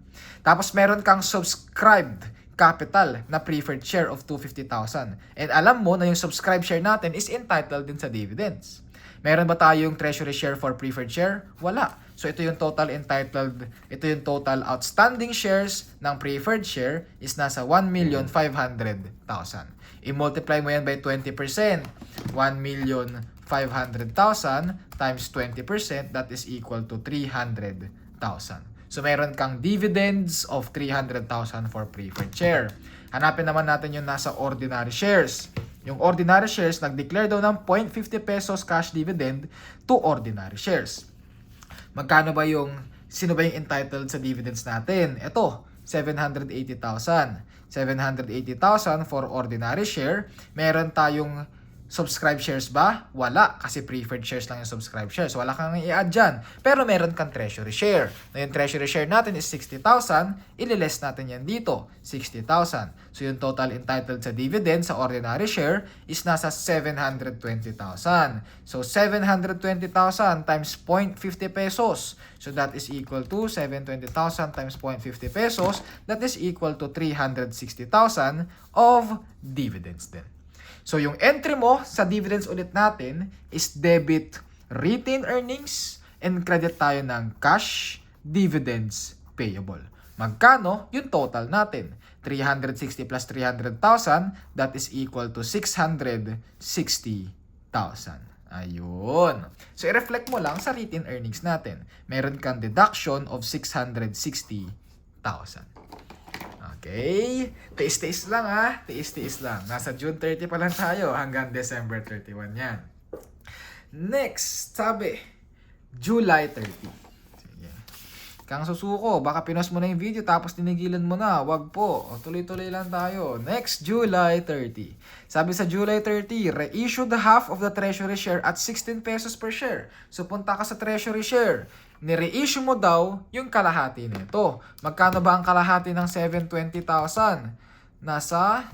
Tapos meron kang subscribed capital na preferred share of 250,000. And alam mo na yung subscribed share natin is entitled din sa dividends. Meron ba tayong treasury share for preferred share? Wala. So ito yung total entitled, ito yung total outstanding shares ng preferred share is nasa 1,500,000. I-multiply mo yan by 20%. 1,500,000 times 20%, that is equal to 300,000. So meron kang dividends of 300,000 for preferred share. Hanapin naman natin yung nasa ordinary shares. Yung ordinary shares, nag-declare daw ng 0.50 pesos cash dividend to ordinary shares. Magkano ba sino ba yung entitled sa dividends natin? Ito, 780,000. 780,000 for ordinary share. Meron tayong subscribed shares ba? Wala, kasi preferred shares lang yung subscribed shares. Wala kang i-add dyan. Pero meron kang treasury share. Na yung treasury share natin is 60,000. Ililess natin yan dito, 60,000. So yung total entitled sa dividend sa ordinary share is nasa 720,000. So 720,000 times 0.50 pesos. So that is equal to 720,000 times 0.50 pesos. That is equal to 360,000 of dividends din. So yung entry mo sa dividends ulit natin is debit retained earnings and credit tayo ng cash dividends payable. Magkano yung total natin? 360 plus 300,000, that is equal to 660,000. Ayun. So i-reflect mo lang sa retained earnings natin. Meron kang deduction of 660,000. Okay? Tiis-tiis lang ha. Tiis-tiis lang. Nasa June 30 pa lang tayo hanggang December 31 yan. Next, sabi, July 30. Sige. Kang susuko, baka pinos mo na yung video tapos tinigilan mo na. Wag po. O, tuloy-tuloy lang tayo. Next, July 30. Sabi sa July 30, reissue the half of the treasury share at 16 pesos per share. So punta ka sa treasury share. Ni-reissue mo daw yung kalahati nito. Magkano ba ang kalahati ng 720,000? Nasa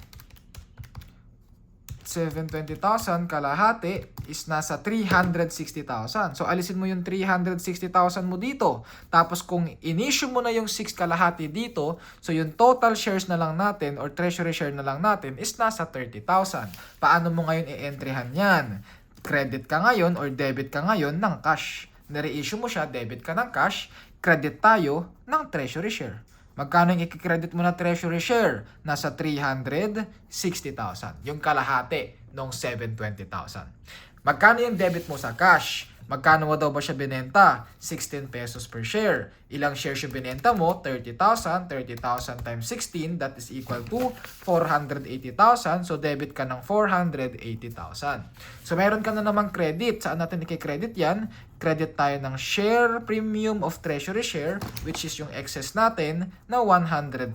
720,000 kalahati is nasa 360,000. So alisin mo yung 360,000 mo dito. Tapos kung in-issue mo na yung 6 kalahati dito, so yung total shares na lang natin or treasury share na lang natin is nasa 30,000. Paano mo ngayon i-entryhan yan? Credit ka ngayon or debit ka ngayon ng cash. Na-reissue mo siya, debit ka ng cash, credit tayo ng treasury share. Magkano yung i-credit mo na treasury share? Nasa 360,000. Yung kalahati ng 720,000. Magkano yung debit mo sa cash? Magkano mo daw ba siya binenta? 16 pesos per share. Ilang shares yung binenta mo? 30,000. 30,000 times 16, that is equal to 480,000. So, debit ka ng 480,000. So, meron ka na namang credit. Saan natin i-credit yan? Credit tayo ng share premium of treasury share, which is yung excess natin na 120,000.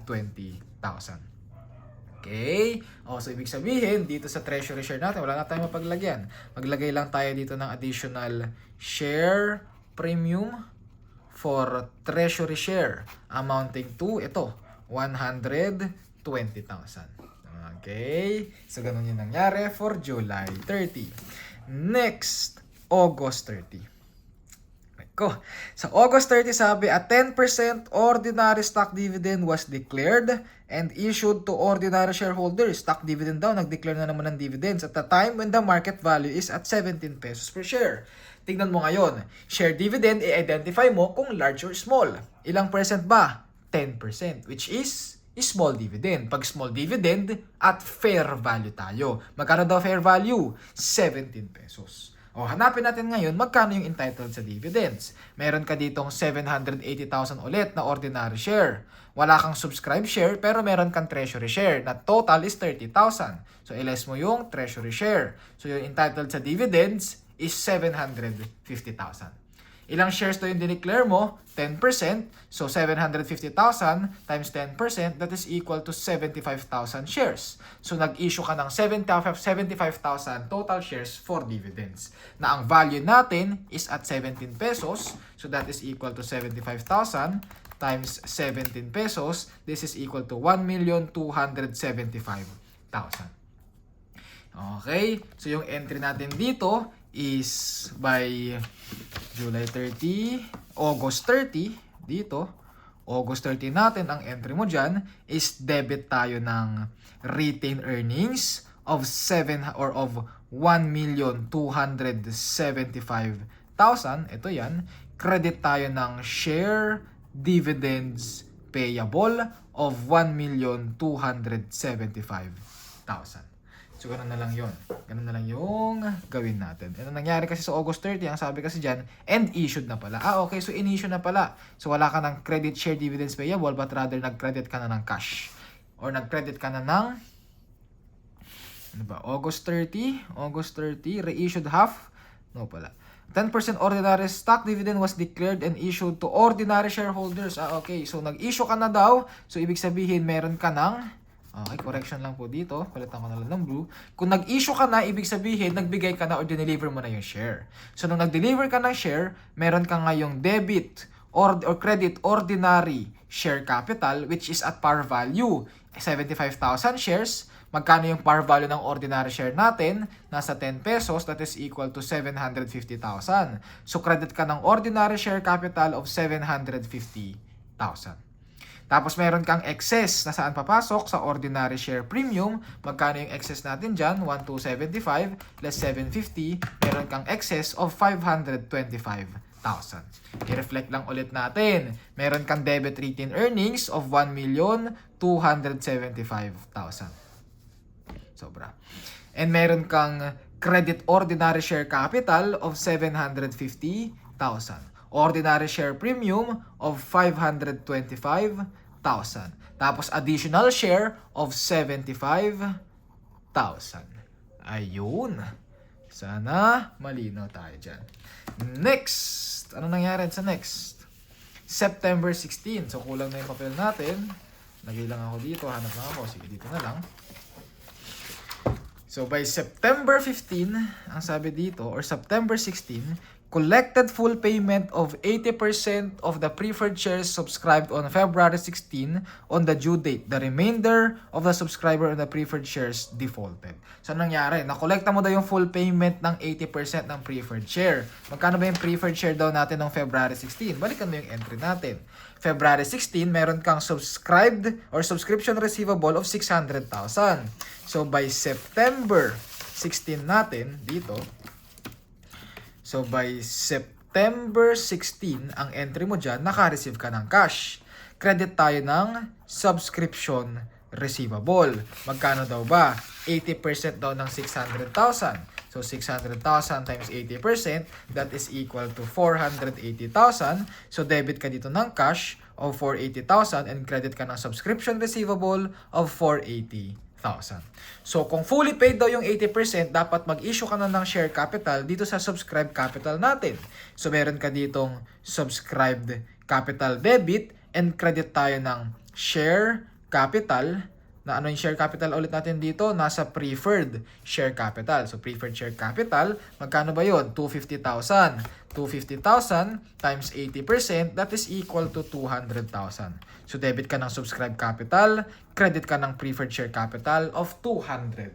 Okay? O, so ibig sabihin, dito sa treasury share natin, wala na tayong mapaglagyan. Maglagay lang tayo dito ng additional share premium for treasury share amounting to, ito, 120,000. Okay? So, ganun yung nangyari for July 30. Next, August 30. Sa August 30, sabi, a 10% ordinary stock dividend was declared and issued to ordinary shareholders. Stock dividend daw, nag-declare na naman ng dividends at the time when the market value is at 17 pesos per share. Tingnan mo ngayon, share dividend, i-identify mo kung large or small. Ilang percent ba? 10%, which is small dividend. Pag small dividend, at fair value tayo. Magkano daw fair value? 17 pesos. O, hanapin natin ngayon magkano yung entitled sa dividends. Meron ka ditong 780,000 ulit na ordinary share. Wala kang subscribe share pero meron kang treasury share na total is 30,000. So, iles mo yung treasury share. So, yung entitled sa dividends is 750,000. Ilang shares to yung dineclare mo? 10%. So, 750,000 times 10%, that is equal to 75,000 shares. So, nag-issue ka ng 75,000 total shares for dividends. Na ang value natin is at 17 pesos. So, that is equal to 75,000 times 17 pesos. This is equal to 1,275,000. Okay? So, yung entry natin dito is by July 30, August 30, dito, August 30 natin, ang entry mo dyan is debit tayo ng retained earnings of 1,275,000. Ito yan. Credit tayo ng share dividends payable of 1,275,000. So, ganun na lang yun. Ganun na lang yung gawin natin. Ano nangyari kasi sa August 30, ang sabi kasi dyan, and issued na pala. Okay, so in-issue na pala. So, wala ka ng credit share dividends payable, but rather nag-credit ka na ng cash. Or nag-credit ka na ng, ano ba, August 30, reissued half, no pala. 10% ordinary stock dividend was declared and issued to ordinary shareholders. Okay, so nag-issue ka na daw. So, ibig sabihin, meron ka ng, okay, correction lang po dito. Palitan ko na lang ng blue. Kung nag-issue ka na, ibig sabihin, nagbigay ka na or dineliver mo na yung share. So, nung nag-deliver ka ng share, meron ka ngayong debit or credit ordinary share capital, which is at par value. 75,000 shares. Magkano yung par value ng ordinary share natin? Nasa 10 pesos. That is equal to 750,000. So, credit ka ng ordinary share capital of 750,000. Tapos meron kang excess na saan papasok sa ordinary share premium. Magkano yung excess natin dyan? 1,275 less 750. Meron kang excess of 525,000. I-reflect lang ulit natin. Meron kang debit retained earnings of 1,275,000. Sobra. And meron kang credit ordinary share capital of 750,000. Ordinary share premium of 525,000. Tapos additional share of 75,000. Ayun. Sana malinaw tayo dyan. Next. Ano nangyari sa next? September 16. So kulang na yung papel natin. Lagay lang ako dito. Hanap lang ako. Sige, dito na lang. So by September 15, ang sabi dito, or September 16, collected full payment of 80% of the preferred shares subscribed on February 16 on the due date. The remainder of the subscriber on the preferred shares defaulted. So, anong nangyari? Nakolekta mo daw yung full payment ng 80% ng preferred share. Magkano ba yung preferred share daw natin ng February 16? Balikan mo yung entry natin. February 16, meron kang subscribed or subscription receivable of 600,000. So, by September 16 natin, dito, so, by September 16, ang entry mo dyan, naka-receive ka ng cash. Credit tayo ng subscription receivable. Magkano daw ba? 80% daw ng 600,000. So, 600,000 times 80%, that is equal to 480,000. So, debit ka dito ng cash of 480,000 and credit ka ng subscription receivable of 480,000. So, kung fully paid daw yung 80%, dapat mag-issue ka na ng share capital dito sa subscribed capital natin. So, meron ka ditong subscribed capital debit and credit tayo ng share capital. Na ano yung share capital ulit natin dito? Nasa preferred share capital. So, preferred share capital, magkano ba yun? 250,000. 250,000 times 80%, that is equal to 200,000. So, debit ka ng subscribed capital, credit ka ng preferred share capital of 200,000.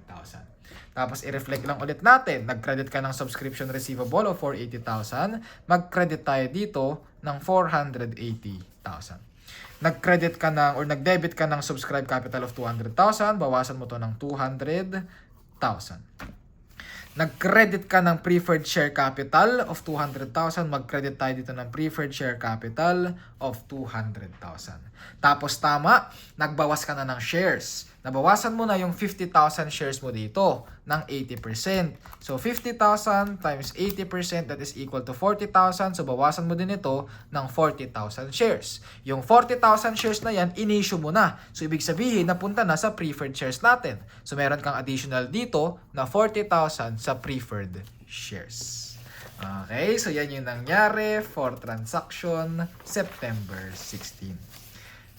Tapos, i-reflect lang ulit natin. Nag-credit ka ng subscription receivable of 480,000. Mag-credit tayo dito ng 480,000. Nag-credit ka ng, or nag-debit ka ng subscribed capital of 200,000. Bawasan mo to ng 200,000. nag-credit ka ng preferred share capital of 200,000, mag-credit tayo dito ng preferred share capital of 200,000. Tapos tama, nagbawas ka na ng shares. Nabawasan mo na yung 50,000 shares mo dito ng 80%. So 50,000 times 80%, that is equal to 40,000. So bawasan mo din ito ng 40,000 shares. Yung 40,000 shares na yan, in-issue mo na. So ibig sabihin, napunta na sa preferred shares natin. So meron kang additional dito na 40,000 sa preferred shares. Okay, so yan yung nangyari for transaction September 16.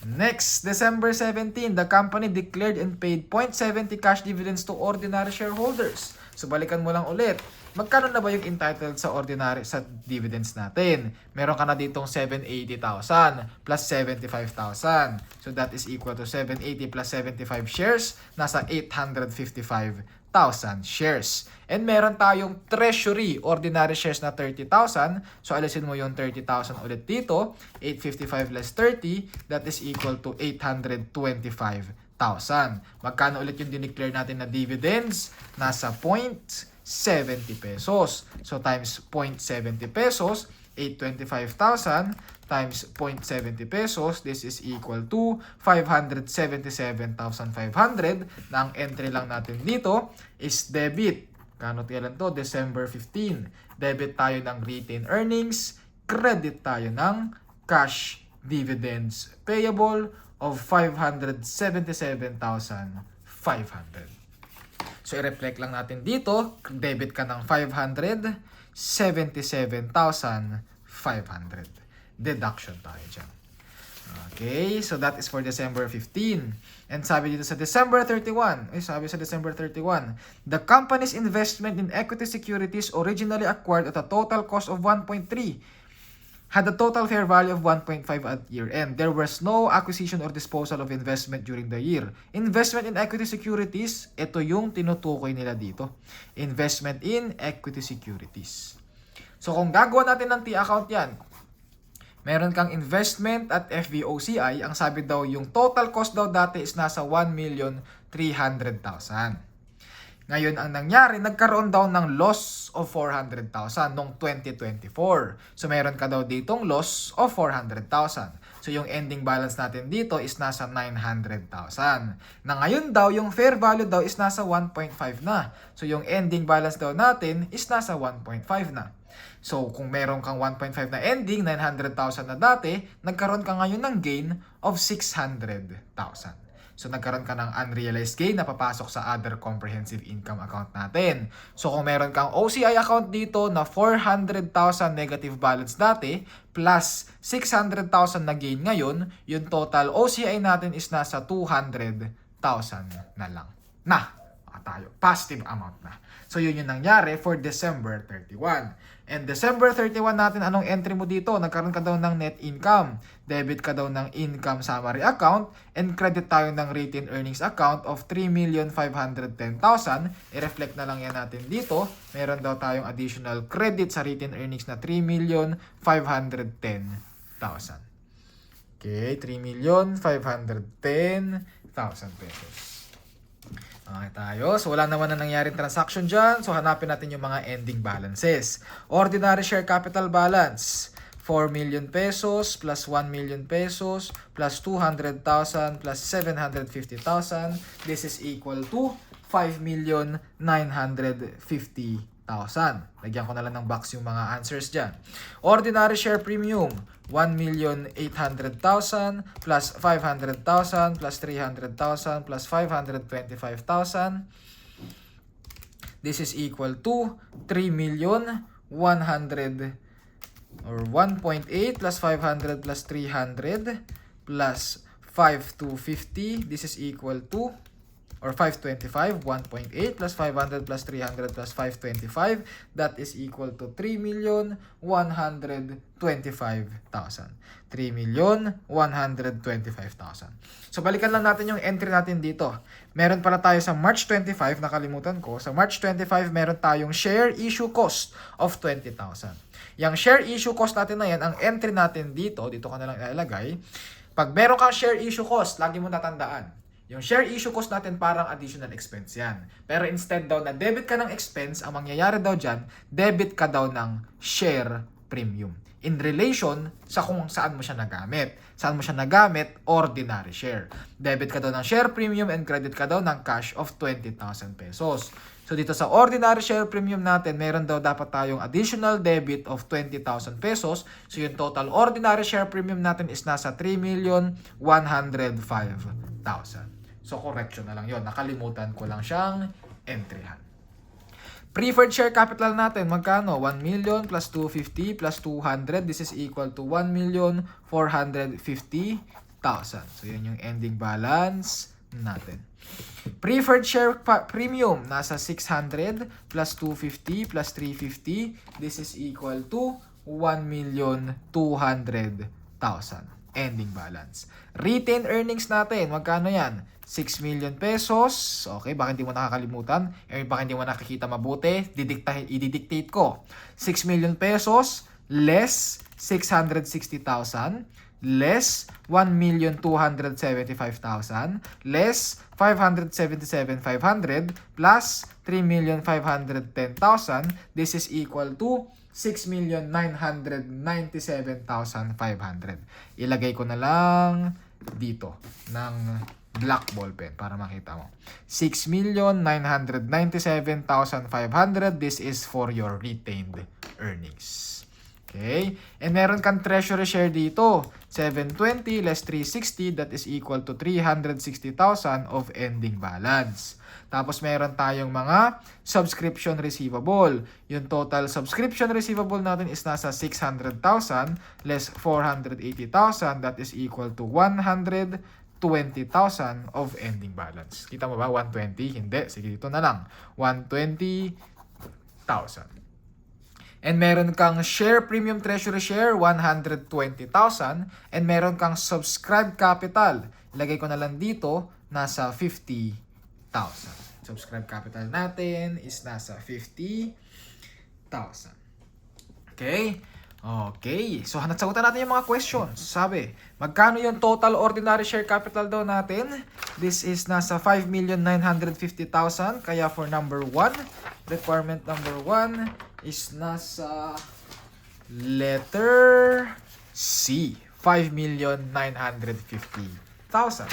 Next, December 17, the company declared and paid 0.70 cash dividends to ordinary shareholders. So balikan mo lang ulit. Magkano na ba yung entitled sa ordinary sa dividends natin? Meron ka na ditong 780,000 plus 75,000. So that is equal to 780 plus 75 shares, nasa 855,000 shares. And meron tayong treasury ordinary shares na 30,000. So alisin mo yung 30,000 ulit dito. 855 less 30, that is equal to 825,000. Magkano ulit yung dineclare natin na dividends? Nasa 0.70 pesos. So times 0.70 pesos, 825,000 times 0.70 pesos, this is equal to 577,500. Na ang entry lang natin dito is debit. Kano kailan to? December 15. Debit tayo ng retained earnings, credit tayo ng cash dividends payable of 577,500. So i-reflect lang natin dito, debit ka ng 577,500. Deduction tayo dyan. Okay, so that is for December 15. And sabi dito sa December 31, the company's investment in equity securities originally acquired at a total cost of 1.3 had a total fair value of 1.5 at year-end. There was no acquisition or disposal of investment during the year. Investment in equity securities, ito yung tinutukoy nila dito. Investment in equity securities. So kung gagawa natin ng T-account yan, meron kang investment at FVOCI, ang sabi daw yung total cost daw dati is nasa 1,300,000. Ngayon, ang nangyari, nagkaroon daw ng loss of 400,000 noong 2024. So, meron ka daw ditong loss of 400,000. So, yung ending balance natin dito is nasa 900,000. Na ngayon daw, yung fair value daw is nasa 1.5 na. So, yung ending balance daw natin is nasa 1.5 na. So, kung meron kang 1.5 na ending, 900,000 na dati, nagkaroon ka ngayon ng gain of 600,000. So, nagkaroon ka ng unrealized gain na papasok sa other comprehensive income account natin. So, kung meron kang OCI account dito na 400,000 negative balance dati, plus 600,000 na gain ngayon, yung total OCI natin is nasa 200,000 na lang. Tayo, positive amount na. So, yun yung nangyari for December 31. And December 31 natin, anong entry mo dito? Nagkaroon ka daw ng net income. Debit ka daw ng income summary account. And credit tayo ng retained earnings account of 3,510,000. I-reflect na lang yan natin dito. Meron daw tayong additional credit sa retained earnings na 3,510,000. Okay, 3,510,000 pesos. Okay tayo. So, wala naman na nangyaring transaction dyan. So, hanapin natin yung mga ending balances. Ordinary share capital balance. 4 million pesos plus 1 million pesos plus 200,000 plus 750,000. This is equal to 5,950,000. Lagyan ko na lang ng box yung mga answers dyan. Ordinary share premium. 1,800,000 plus 500,000 plus 300,000 plus 525,000. This is equal to 3,100,000 or 1.8 plus 500 plus 300 plus 5,250. This is equal to or 525, 1.8 plus 500 plus 300 plus 525, that is equal to 3,125,000. 3,125,000. So, balikan lang natin yung entry natin dito. Meron pala tayo sa March 25, nakalimutan ko. Sa March 25, meron tayong share issue cost of 20,000. Yung share issue cost natin na yan, ang entry natin dito ka na lang ilalagay. Pag meron kang share issue cost, lagi mo natandaan, Yung share issue cost natin parang additional expense yan. Pero instead daw na debit ka ng expense, ang mangyayari daw dyan, debit ka daw ng share premium. In relation sa kung saan mo siya nagamit. Saan mo siya nagamit? Ordinary share. Debit ka daw ng share premium and credit ka daw ng cash of 20,000 pesos. So dito sa ordinary share premium natin, meron daw dapat tayong additional debit of 20,000 pesos. So yung total ordinary share premium natin is nasa 3,105,000. So correction na lang yon. Nakalimutan ko lang siyang entryhan. Preferred share capital natin, magkano? 1 million plus 250 plus 200. This is equal to 1,450,000. So yun yung ending balance natin. Preferred share premium, nasa 600 plus 250 plus 350. This is equal to 1,200,000. Ending balance. Retained earnings natin, magkano yan? 6 million pesos. Okay, baka hindi mo nakakalimutan. Baka hindi mo nakikita mabuti. I-dictate ko. 6 million pesos less 660,000 less 1,275,000 less 577,500 plus 3,510,000. This is equal to 6,997,500. Ilagay ko na lang dito ng black ball pen para makita mo. 6,997,500. This is for your retained earnings. Okay? And meron kang treasury share dito. 720 less 360, that is equal to 360,000 of ending balance. Tapos meron tayong mga subscription receivable. Yung total subscription receivable natin is nasa 600,000 less 480,000, that is equal to 120,000 of ending balance. Kita mo ba? 120? Hindi. Sige, dito na lang. 120,000. And meron kang share premium treasury share, 120,000. And meron kang subscribed capital. Ilagay ko na lang dito, nasa 50,000. Subscribed capital natin is nasa 50,000. Okay? Okay. So, nasagutan natin yung mga questions. Sabi, magkano yung total ordinary share capital daw natin? This is nasa 5,950,000. Kaya for number 1, requirement number 1 is nasa letter C. 5,950,000.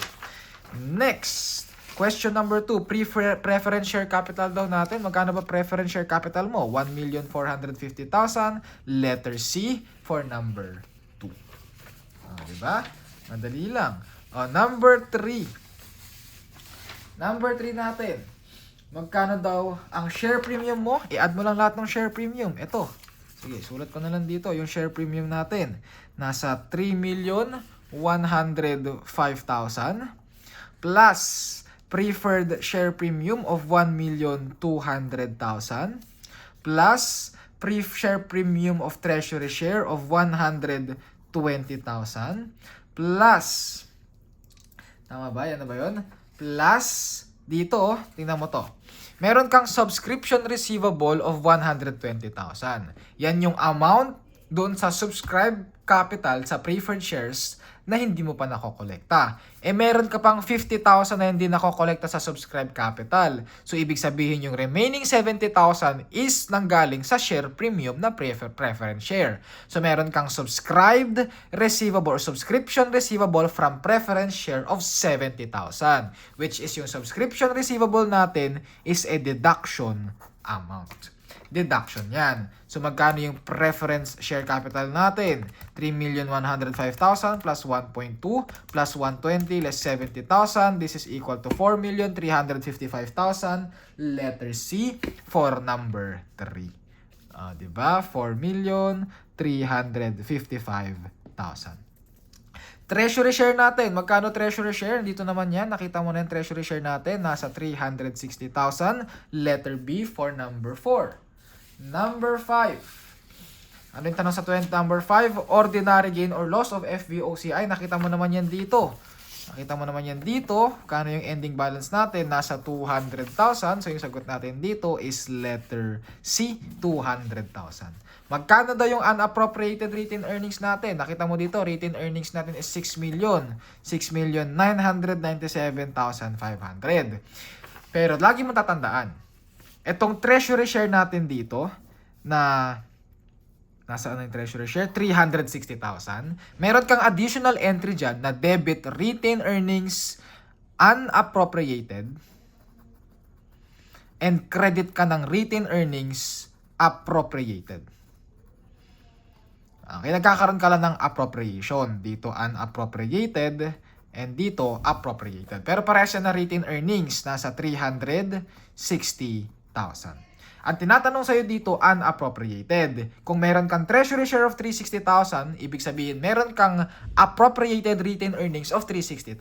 Next, question number 2, preference share capital daw natin. Magkano ba preference share capital mo? 1,450,000. Letter C for number 2. Diba? Madali lang. Number 3. Number 3 natin. Magkano daw ang share premium mo? I-add mo lang lahat ng share premium. Ito. Sige, sulat ko na lang dito. Yung share premium natin. Nasa 3,105,000 plus preferred share premium of 1,200,000 plus share premium of treasury share of 120,000 plus, tama ba? Yan na ba yun? Plus, dito, tingnan mo to. Meron kang subscription receivable of 120,000. Yan yung amount doon sa subscribe capital sa preferred shares na hindi mo pa nakokolekta. Meron ka pang 50,000 na hindi nakokolekta sa subscribe capital. So, ibig sabihin yung remaining 70,000 is nanggaling sa share premium na preference share. So, meron kang subscribed receivable or subscription receivable from preference share of 70,000. Which is yung subscription receivable natin is a deduction amount. Deduction yan. So, magkano yung preference share capital natin? 3,105,000 plus 1.2 plus 120 less 70,000. This is equal to 4,355,000. Letter C for number 3. Diba? 4,355,000. Treasury share natin. Magkano treasury share? Dito naman yan. Nakita mo na yung treasury share natin. Nasa 360,000. Letter B for number 4. Number 5. Ano yung tanong sa number 5? Ordinary gain or loss of FVOCI. Nakita mo naman yan dito. Kano yung ending balance natin? Nasa 200,000. So yung sagot natin dito is letter C, 200,000. Magkano daw yung unappropriated retained earnings natin? Nakita mo dito, retained earnings natin is 6 million. 6,997,500. Pero lagi mo tatandaan, itong treasury share natin dito na nasaan yung treasury share? 360,000. Meron kang additional entry dyan na debit retained earnings unappropriated and credit ka ng retained earnings appropriated. Okay, nagkakaroon ka lang ng appropriation. Dito unappropriated and dito appropriated. Pero parehas siya na retained earnings. Nasa 360,000. Ang tinatanong sa'yo dito, unappropriated. Kung meron kang treasury share of 360,000, ibig sabihin meron kang appropriated retained earnings of 360,000.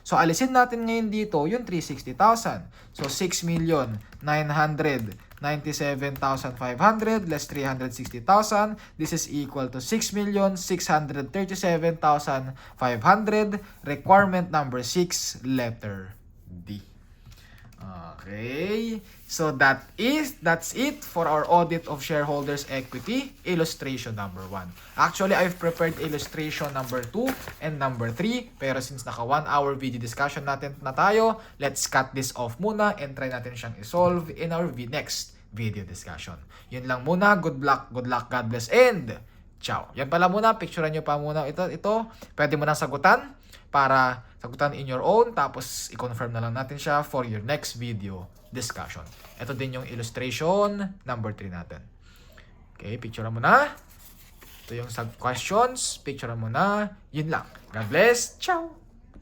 So, alisin natin ngayon dito yung 360,000. So, 6,997,500 less 360,000. This is equal to 6,637,500. Requirement number 6, letter D. Okay, so that's it for our audit of shareholders' equity illustration number 1. Actually, I've prepared illustration number 2 and number 3, pero since naka 1 hour video discussion natin na tayo, let's cut this off muna and try natin siyang isolve in our next video discussion. Yun lang muna, good luck, God bless, and ciao. Yan pala muna, picturean nyo pa muna ito. Pwede mo nang sagutan para sagutan in your own, tapos i-confirm na lang natin siya for your next video discussion. Ito din yung illustration number 3 natin. Okay, picturean mo na. Ito yung questions, picturean mo na. Yun lang. God bless. Ciao!